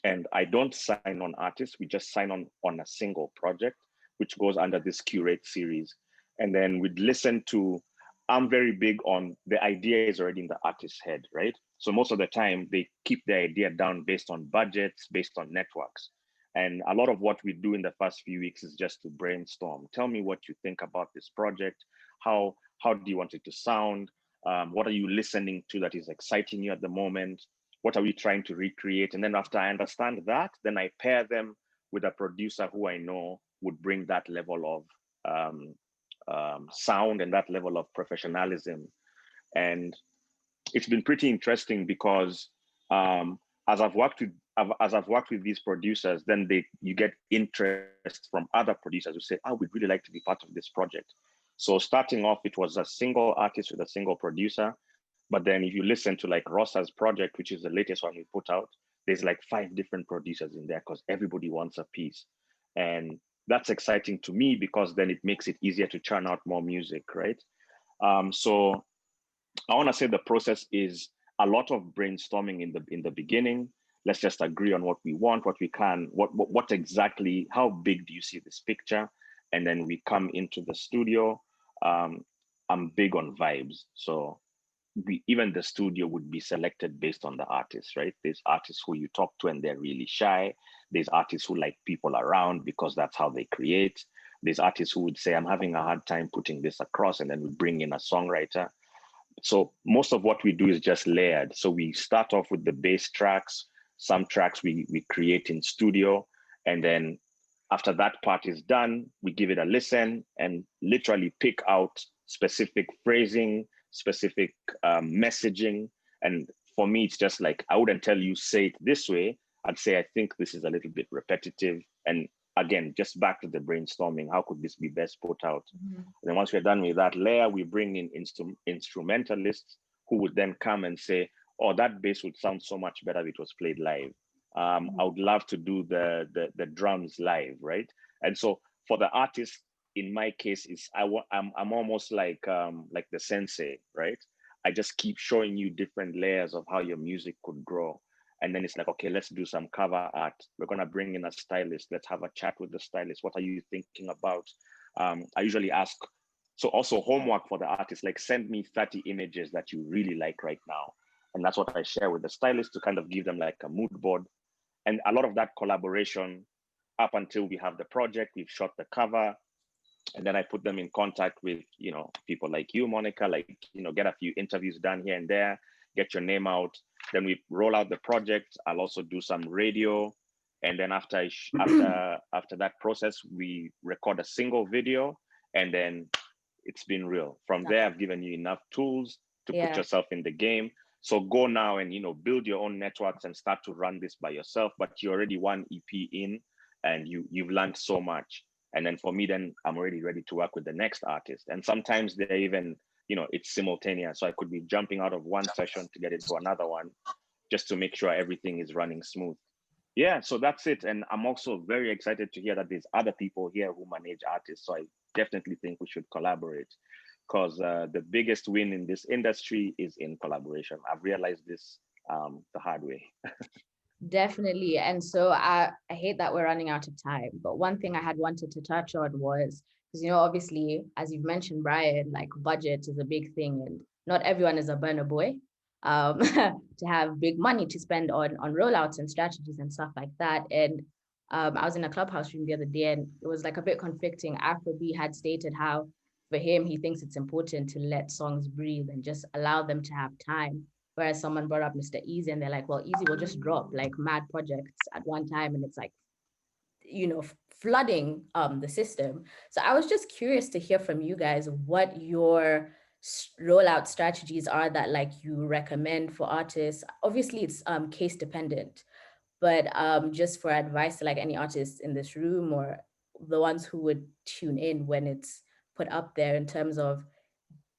And I don't sign on artists. We just sign on a single project, which goes under this curate series. And then we'd listen to, I'm very big on the idea is already in the artist's head, right? So most of the time they keep the idea down based on budgets, based on networks. And a lot of what we do in the first few weeks is just to brainstorm. Tell me what you think about this project. How do you want it to sound? What are you listening to that is exciting you at the moment? What are we trying to recreate? And then after I understand that, then I pair them with a producer who I know would bring that level of sound and that level of professionalism. And it's been pretty interesting because as I've worked with these producers, then you get interest from other producers who say, "Oh, we'd really like to be part of this project." So starting off, it was a single artist with a single producer. But then if you listen to like Rosa's project, which is the latest one we put out, there's like 5 different producers in there because everybody wants a piece. And that's exciting to me because then it makes it easier to churn out more music, right? So I want to say the process is a lot of brainstorming in the beginning. Let's just agree on what we want, what we can, what exactly, how big do you see this picture? And then we come into the studio. I'm big on vibes. So even the studio would be selected based on the artist, right? There's artists who you talk to and they're really shy. There's artists who like people around because that's how they create. There's artists who would say, I'm having a hard time putting this across, and then we bring in a songwriter. So most of what we do is just layered. So we start off with the bass tracks. Some tracks we create in studio. And then after that part is done, we give it a listen and literally pick out specific phrasing, specific messaging. And for me, it's just like, I wouldn't tell you, say it this way. I'd say, I think this is a little bit repetitive. And again, just back to the brainstorming, how could this be best put out? Mm-hmm. And then once we're done with that layer, we bring in instrumentalists who would then come and say, oh, that bass would sound so much better if it was played live. I would love to do the drums live, right? And so for the artist, in my case, I'm almost like the sensei, right? I just keep showing you different layers of how your music could grow. And then it's like, okay, let's do some cover art. We're going to bring in a stylist. Let's have a chat with the stylist. What are you thinking about? I usually ask, so also homework for the artist, like send me 30 images that you really like right now. And that's what I share with the stylist to kind of give them like a mood board. And a lot of that collaboration up until we have the project, we've shot the cover, And then I put them in contact with, people like you, Monica, like, get a few interviews done here and there, get your name out. Then we roll out the project. I'll also do some radio. And then after that process, we record a single video, and then it's been real. From there, I've given you enough tools to put yourself in the game. So go now and, build your own networks and start to run this by yourself. But you're already one EP in, and you've learned so much. And then for me, then I'm already ready to work with the next artist. And sometimes they're even, it's simultaneous. So I could be jumping out of one session to get into another one, just to make sure everything is running smooth. Yeah, so that's it. And I'm also very excited to hear that there's other people here who manage artists. So I definitely think we should collaborate, because the biggest win in this industry is in collaboration. I've realized this the hard way. Definitely. And so I hate that we're running out of time, but one thing I had wanted to touch on was, because, obviously, as you've mentioned, Bryan, like budget is a big thing, and not everyone is a burner boy to have big money to spend on rollouts and strategies and stuff like that. And I was in a Clubhouse room the other day, and it was like a bit conflicting. Afrobeat had stated how for him, he thinks it's important to let songs breathe and just allow them to have time. Whereas someone brought up Mr. Easy, and they're like, well, Easy will just drop like mad projects at one time, and it's like, flooding the system. So I was just curious to hear from you guys what your rollout strategies are that like you recommend for artists. Obviously, it's case dependent, but just for advice to like any artists in this room or the ones who would tune in when it's put up there in terms of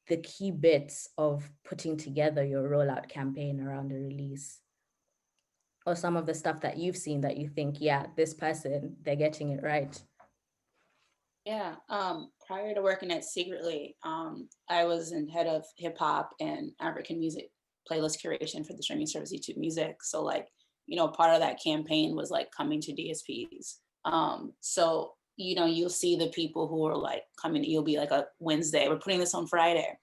the key bits of putting together your rollout campaign around a release, or some of the stuff that you've seen that you think, yeah, this person, they're getting it right. Yeah, prior to working at Secretly, I was in head of hip hop and African music playlist curation for the streaming service YouTube Music. So like, part of that campaign was like coming to DSPs. So you'll see the people who are like coming, you'll be like a Wednesday, we're putting this on Friday.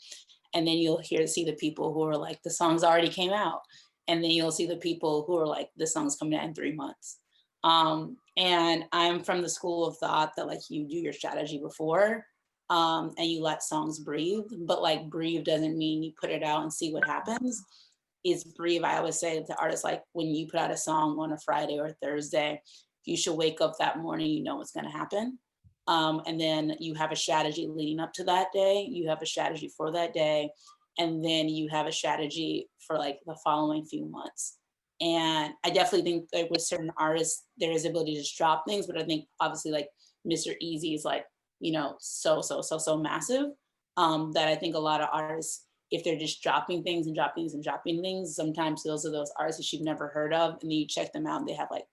And then you'll see the people who are like, the songs already came out. And then you'll see the people who are like, the song's coming out in 3 months. And I'm from the school of thought that like you do your strategy before and you let songs breathe, but like breathe doesn't mean you put it out and see what happens. It's breathe. I always say to artists, like when you put out a song on a Friday or a Thursday, you should wake up that morning, you know what's going to happen. And then you have a strategy leading up to that day. You have a strategy for that day. And then you have a strategy for like the following few months. And I definitely think like with certain artists, there is ability to just drop things, but I think obviously like Mr. Easy is like, so massive that I think a lot of artists, if they're just dropping things and dropping things and dropping things, sometimes those are those artists that you've never heard of. And then you check them out and they have like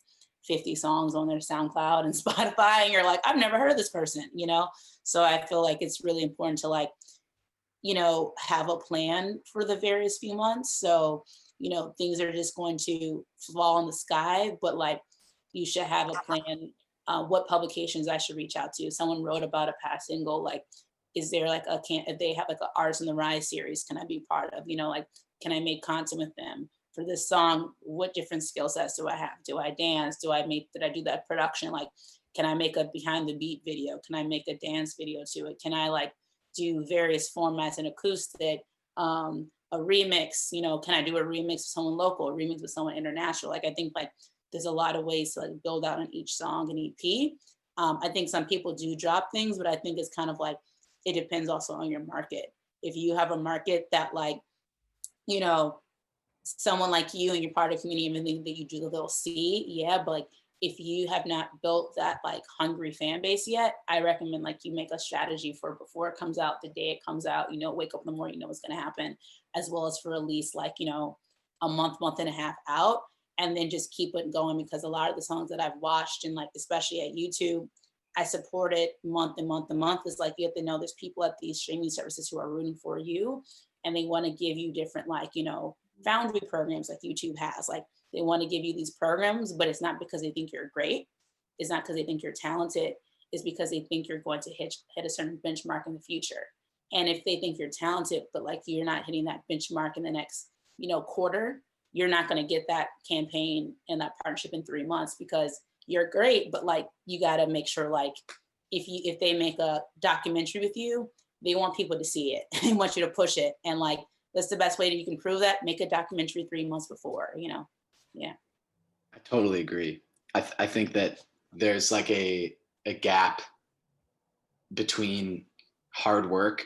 50 songs on their SoundCloud and Spotify. And you're like, I've never heard of this person, So I feel like it's really important to like, have a plan for the various few months. So, things are just going to fall in the sky, but like you should have a plan, what publications I should reach out to. Someone wrote about a past single, like, is there like if they have like an Artists on the Rise series, can I be part of, like, can I make content with them? For this song, what different skill sets do I have? Do I dance? Did I do that production? Like, can I make a behind the beat video? Can I make a dance video to it? Can I like do various formats and acoustic, a remix, can I do a remix with someone local, a remix with someone international? Like, I think like there's a lot of ways to like build out on each song and EP. I think some people do drop things, but I think it's kind of like, it depends also on your market. If you have a market that like, someone like you and you're part of the community, even think that you do, they'll see, yeah, but like, if you have not built that like hungry fan base yet, I recommend like you make a strategy for before it comes out, the day it comes out, wake up in the morning, what's going to happen, as well as for at least like, a month and a half out, and then just keep it going. Because a lot of the songs that I've watched and like, especially at YouTube, I support it month and month and month. It's like, you have to know there's people at these streaming services who are rooting for you, and they want to give you different like, foundry programs like YouTube has. Like, they want to give you these programs, but it's not because they think you're great. It's not because they think you're talented. It's because they think you're going to hit a certain benchmark in the future. And if they think you're talented, but like you're not hitting that benchmark in the next, quarter, you're not going to get that campaign and that partnership in 3 months, because you're great, but like you got to make sure like if they make a documentary with you, they want people to see it. They want you to push it. And like, that's the best way that you can prove that. Make a documentary 3 months before, you know? Yeah. I totally agree. I think that there's like a gap between hard work,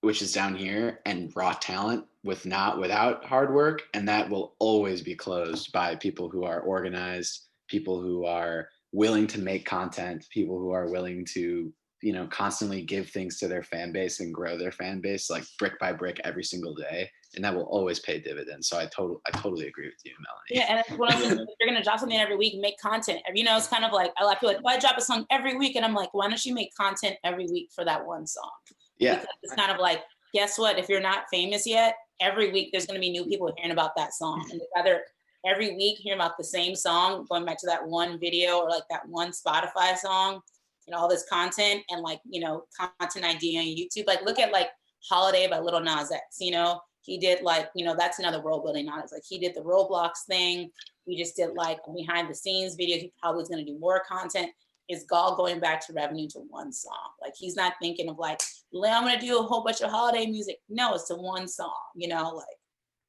which is down here, and raw talent without hard work. And that will always be closed by people who are organized, people who are willing to make content, people who are willing to, you know, constantly give things to their fan base and grow their fan base like brick by brick every single day. And that will always pay dividends. So I totally agree with you, Melanie. Yeah, and it's one of those things, if you're gonna drop something every week, make content. You know, it's kind of like, I feel like, well, I drop a song every week, and I'm like, why don't you make content every week for that one song? Yeah. Because it's kind of like, guess what? If you're not famous yet, every week there's gonna be new people hearing about that song. And rather every week hearing about the same song, going back to that one video or like that one Spotify song, and all this content and like, you know, content idea on YouTube. Like look at like Holiday by Lil Nas X, you know? He did like, you know, that's another world building knowledge. Like he did the Roblox thing. He just did like behind the scenes video. He probably is going to do more content. It's all going back to revenue to one song. Like he's not thinking of like, I'm going to do a whole bunch of holiday music. No, it's to one song, you know, like,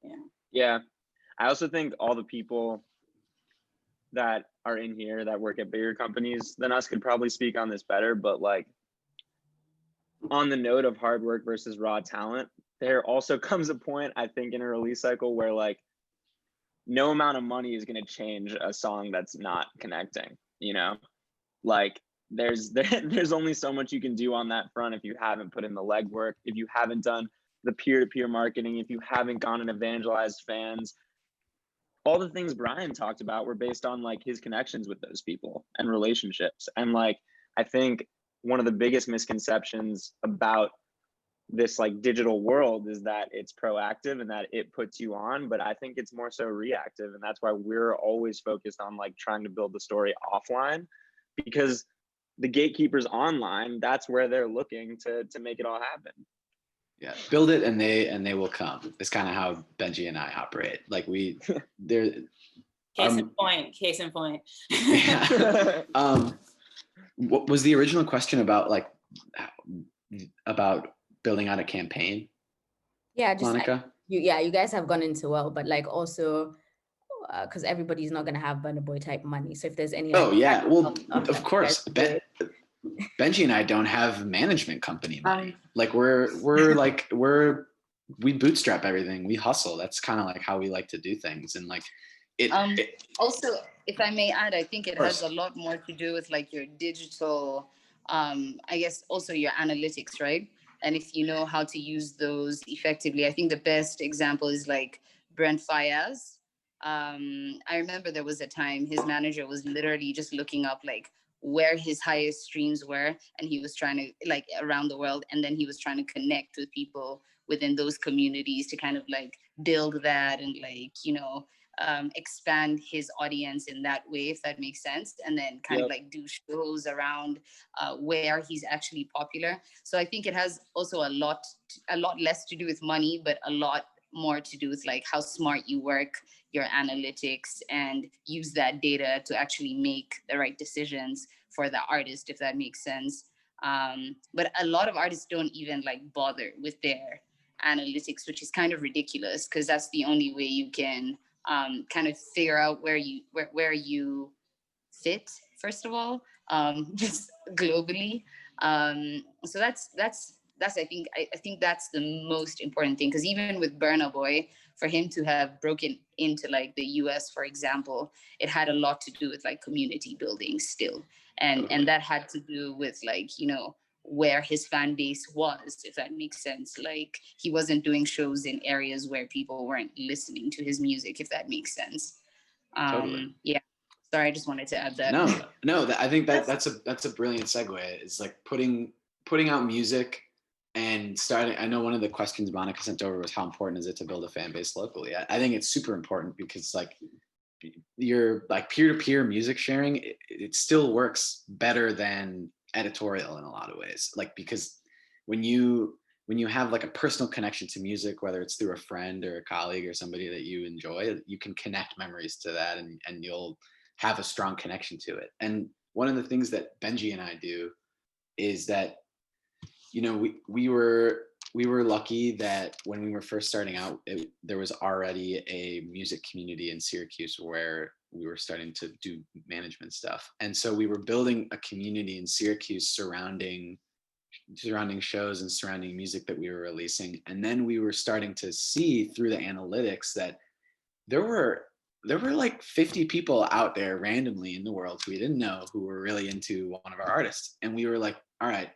yeah. Yeah. I also think all the people that are in here that work at bigger companies than us could probably speak on this better, but like on the note of hard work versus raw talent, there also comes a point, I think, in a release cycle where like no amount of money is going to change a song that's not connecting, you know? Like there's only so much you can do on that front if you haven't put in the legwork, if you haven't done the peer-to-peer marketing, if you haven't gone and evangelized fans. All the things Bryan talked about were based on like his connections with those people and relationships. And like, I think one of the biggest misconceptions about this like digital world is that it's proactive and that it puts you on, but I think it's more so reactive. And that's why we're always focused on like trying to build the story offline, because the gatekeepers online, that's where they're looking to make it all happen. Yeah, build it and they will come. It's kind of how Benji and I operate. Like they're Case in point. Yeah. What was the original question about, like about building out a campaign? Yeah, just Monica? You guys have gone into well, but like also because everybody's not gonna have Burna Boy type money. So if there's any well, of course. Benji and I don't have management company money. Like we bootstrap everything. We hustle. That's kind of like how we like to do things. And like also, if I may add, I think it has a lot more to do with like your digital, I guess also your analytics, right? And if you know how to use those effectively, I think the best example is like Brent Fayez. I remember there was a time his manager was literally just looking up like where his highest streams were, and he was trying to like around the world, and then he was trying to connect with people within those communities to kind of like build that and like, you know, expand his audience in that way, if that makes sense, and then kind of like do shows around where he's actually popular. So I think it has also a lot less to do with money, but a lot more to do with like how smart you work your analytics and use that data to actually make the right decisions for the artist, if that makes sense. But a lot of artists don't even like bother with their analytics, which is kind of ridiculous, because that's the only way you can kind of figure out where you fit, first of all, just globally. So that's I think that's the most important thing, because even with Burna Boy, for him to have broken into like the US, for example, it had a lot to do with like community building still, and that had to do with like, you know, where his fan base was, if that makes sense. Like he wasn't doing shows in areas where people weren't listening to his music, if that makes sense. Totally. Yeah. Sorry, I just wanted to add that. No, I think that's a brilliant segue. It's like putting out music and starting. I know one of the questions Monica sent over was how important is it to build a fan base locally? I think it's super important, because like your like peer-to-peer music sharing, it still works better than editorial in a lot of ways. Like, because when you have like a personal connection to music, whether it's through a friend or a colleague or somebody that you enjoy, you can connect memories to that, and you'll have a strong connection to it. And one of the things that Benji and I do is that, you know, we were lucky that when we were first starting out, there was already a music community in Syracuse where we were starting to do management stuff. And so we were building a community in Syracuse surrounding shows and surrounding music that we were releasing. And then we were starting to see through the analytics that there were like 50 people out there randomly in the world who we didn't know who were really into one of our artists. And we were like, all right,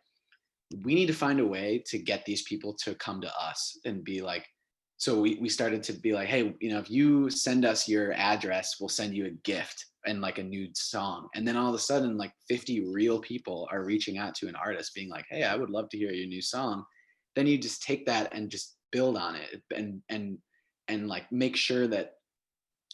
we need to find a way to get these people to come to us and be like, so we started to be like, hey, you know, if you send us your address, we'll send you a gift and like a new song. And then all of a sudden, like 50 real people are reaching out to an artist being like, hey, I would love to hear your new song. Then you just take that and just build on it and like make sure that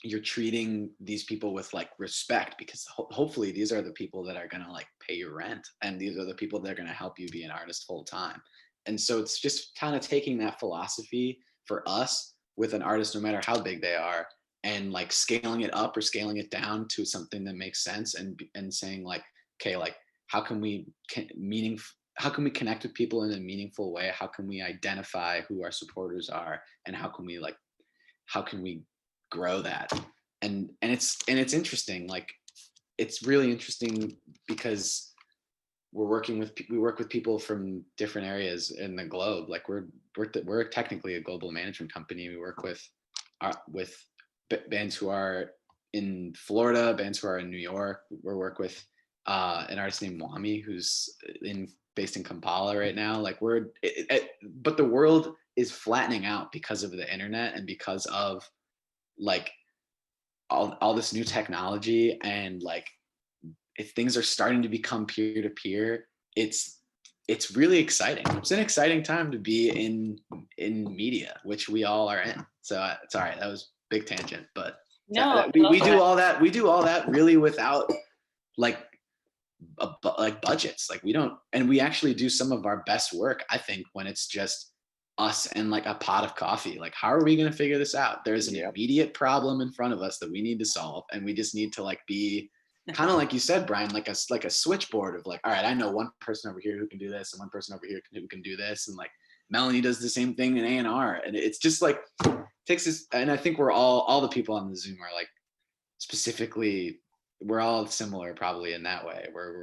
you're treating these people with like respect, because hopefully these are the people that are going to like pay your rent, and these are the people that are going to help you be an artist full time. And so it's just kind of taking that philosophy for us with an artist, no matter how big they are, and like scaling it up or scaling it down to something that makes sense, and saying like, okay, like how can we connect with people in a meaningful way? How can we identify who our supporters are, and how can we grow that? And it's interesting. Like, it's really interesting because we work with people from different areas in the globe. Like we're technically a global management company. We work with bands who are in Florida, bands who are in New York. We work with an artist named Wami who's based in Kampala right now. Like but the world is flattening out because of the internet and because of like all this new technology, and like if things are starting to become peer-to-peer, it's really exciting. It's an exciting time to be in media, which we all are in. So it's all right. That was a big tangent, but No, we do all that. We do all that really without like budgets. Like we don't, and we actually do some of our best work, I think, when it's just us and like a pot of coffee. Like, how are we going to figure this out? There's an immediate problem in front of us that we need to solve, and we just need to like be kind of like you said, Bryan, like a switchboard of like, all right, I know one person over here who can do this, and one person over here who can do this, and like Melanie does the same thing in A&R, and it's just like takes this. And I think we're all the people on the Zoom are like specifically, we're all similar probably in that way, where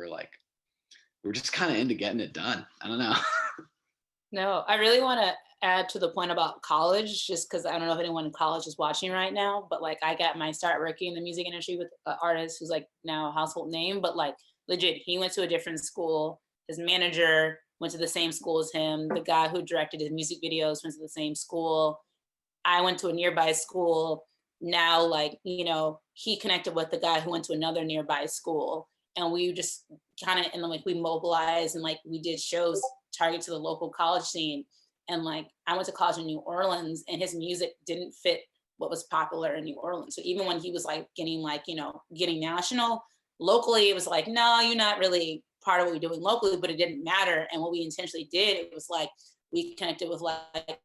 we're just kind of into getting it done. I don't know. No, I really want to add to the point about college, just because I don't know if anyone in college is watching right now, but like I got my start working in the music industry with an artist who's like now a household name, but like legit, he went to a different school. His manager went to the same school as him. The guy who directed his music videos went to the same school. I went to a nearby school. Now, like, you know, he connected with the guy who went to another nearby school. And we just kind of, and like we mobilized and like we did shows targeted to the local college scene. And like I went to college in New Orleans, and his music didn't fit what was popular in New Orleans. So even when he was like getting like, you know, getting national, locally it was like, no, you're not really part of what we're doing locally, but it didn't matter. And what we intentionally did, it was like we connected with like,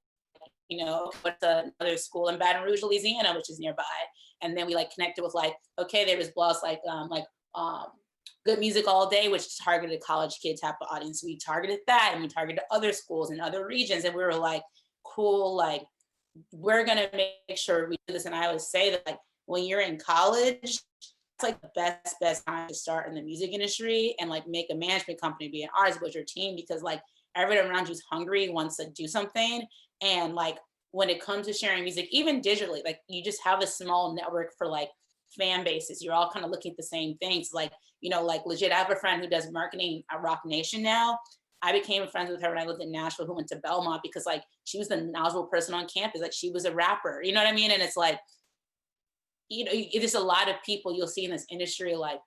you know, went to another school in Baton Rouge, Louisiana, which is nearby. And then we like connected with like, okay, there was blogs like Good Music All Day, which targeted college kid type of audience. We targeted that, and we targeted other schools in other regions. And we were like, cool, like we're gonna make sure we do this. And I always say that like when you're in college, it's like the best time to start in the music industry and like make a management company, be an artist with your team, because like everyone around you is hungry, wants to do something. And like when it comes to sharing music, even digitally, like you just have a small network for like fan bases. You're all kind of looking at the same things. Like, you know, like legit, I have a friend who does marketing at Rock Nation now. I became friends with her when I lived in Nashville, who went to Belmont, because like she was the knowledgeable person on campus. Like she was a rapper, you know what I mean? And it's like, you know, it is a lot of people you'll see in this industry, like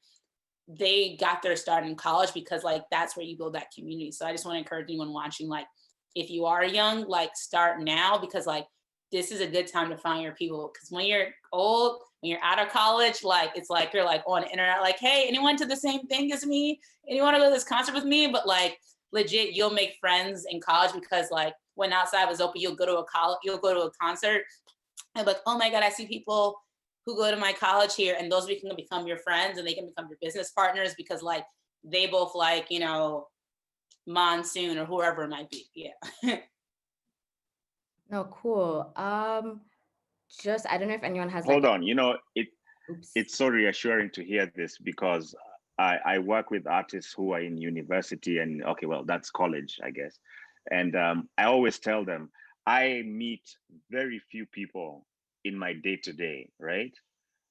they got their start in college because like that's where you build that community. So I just want to encourage anyone watching, like if you are young, like start now, because like this is a good time to find your people. Because when you're old, when you're out of college, like it's like you're like on the internet, like, hey, anyone to the same thing as me? Anyone to go to this concert with me? But like legit, you'll make friends in college, because like when outside was open, you'll go to a concert and like, oh my God, I see people who go to my college here, and those can become your friends and they can become your business partners, because like they both like, you know, Monsoon or whoever it might be. Yeah. No, cool. Just I don't know if anyone has Hold like on, oops. it's so reassuring to hear this because I work with artists who are in university and okay, well, that's college, I guess. And I always tell them I meet very few people in my day to day, right?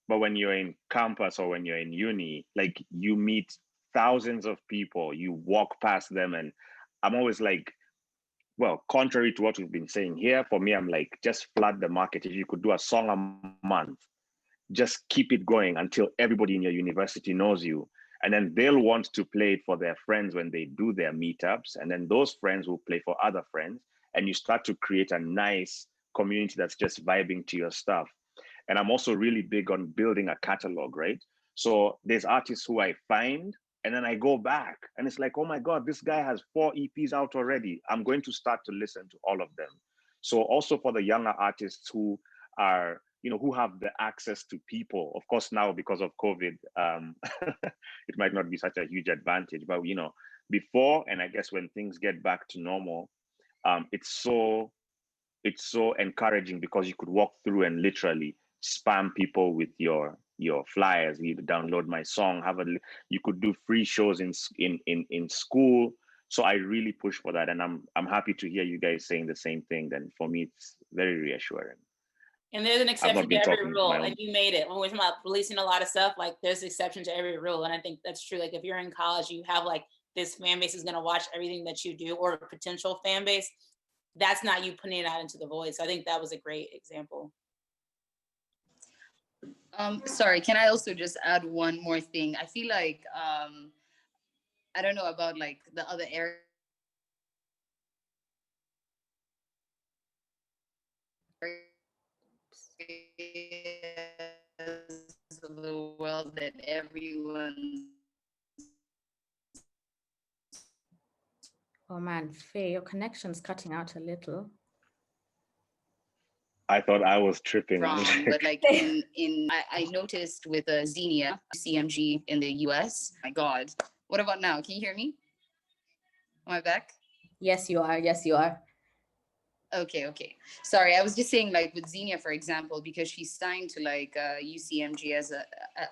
But when you're in campus or when you're in uni, like you meet thousands of people, you walk past them, and I'm always like, well, contrary to what we've been saying here, for me, I'm like, just flood the market. If you could do a song a month, just keep it going until everybody in your university knows you. And then they'll want to play it for their friends when they do their meetups. And then those friends will play for other friends. And you start to create a nice community that's just vibing to your stuff. And I'm also really big on building a catalog, right? So there's artists who I find and then I go back and it's like, oh my God, this guy has 4 EPs out already. I'm going to start to listen to all of them. So also for the younger artists who are, who have the access to people, of course, now because of COVID, it might not be such a huge advantage, but before, and I guess when things get back to normal, it's so encouraging because you could walk through and literally spam people with your flyers. You download my song, you could do free shows in school. So I really push for that, and I'm happy to hear you guys saying the same thing. Then for me, it's very reassuring. And there's an I've exception not to been every talking rule, my own. and you made it. When we're talking about releasing a lot of stuff, like there's exception to every rule, and I think that's true. Like if you're in college, you have like this fan base is gonna watch everything that you do, or a potential fan base. That's not you putting it out into the void. So I think that was a great example. Sorry, can I also just add one more thing? I feel like I don't know about like the other areas of the world that everyone's Oh man, Faye, your connection's cutting out a little. I thought I was tripping. from, but like I noticed with Xenia, CMG in the US. My God, what about now? Can you hear me? Am I back? Yes, you are. Yes, you are. Okay. Sorry, I was just saying like with Xenia, for example, because she's signed to like UCMG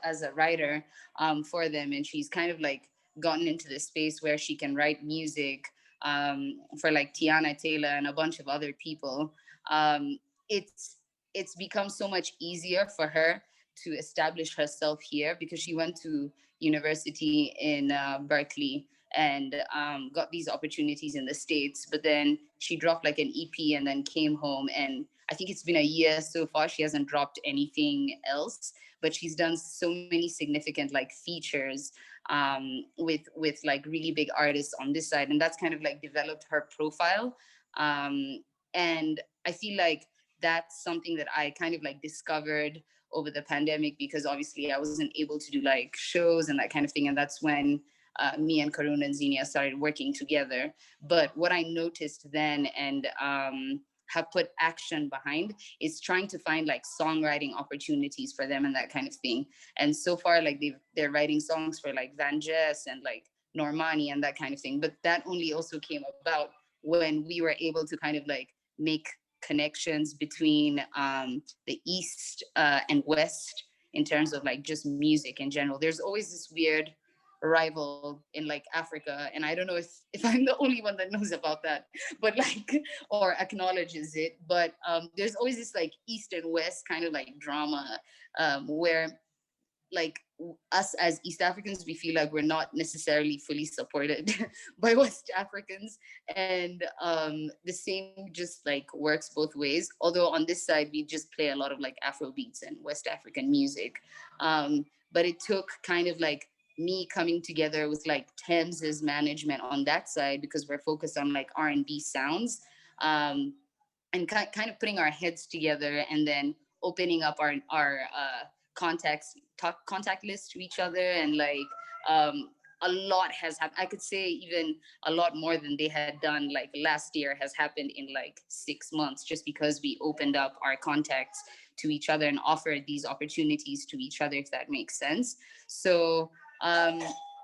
as a writer for them, and she's kind of like gotten into the space where she can write music for like Tiana Taylor and a bunch of other people. Um, it's become so much easier for her to establish herself here because she went to university in Berkeley and got these opportunities in the States. But then she dropped like an EP and then came home. And I think it's been a year so far. She hasn't dropped anything else, but she's done so many significant like features with like really big artists on this side. And that's kind of like developed her profile. And I feel like that's something that I kind of like discovered over the pandemic because obviously I wasn't able to do like shows and that kind of thing. And that's when me and Karuna and Xenia started working together. But what I noticed then and have put action behind is trying to find like songwriting opportunities for them and that kind of thing. And so far, like they're writing songs for like Van Jess and like Normani and that kind of thing. But that only also came about when we were able to kind of like make connections between the East and West in terms of like just music in general. There's always this weird rival in like Africa, and I don't know if I'm the only one that knows about that, but like or acknowledges it. But there's always this like East and West kind of like drama where like us as East Africans, we feel like we're not necessarily fully supported by West Africans. And the same just like works both ways. Although on this side, we just play a lot of like Afro beats and West African music. But it took kind of like me coming together with like Thames's management on that side because we're focused on like R&B sounds and kind of putting our heads together and then opening up our contact list to each other. And like a lot has happened. I could say even a lot more than they had done like last year has happened in like 6 months just because we opened up our contacts to each other and offered these opportunities to each other, if that makes sense. So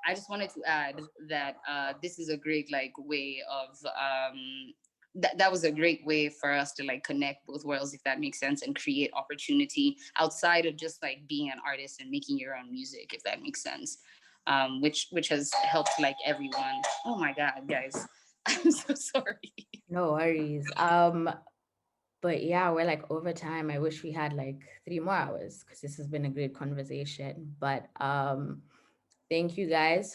I just wanted to add that this is a great like way of that was a great way for us to like connect both worlds, if that makes sense, and create opportunity outside of just like being an artist and making your own music, if that makes sense. Which has helped like everyone. Oh my God, guys, I'm so sorry. No worries. But yeah, we're like over time. I wish we had like 3 more hours because this has been a great conversation. But thank you guys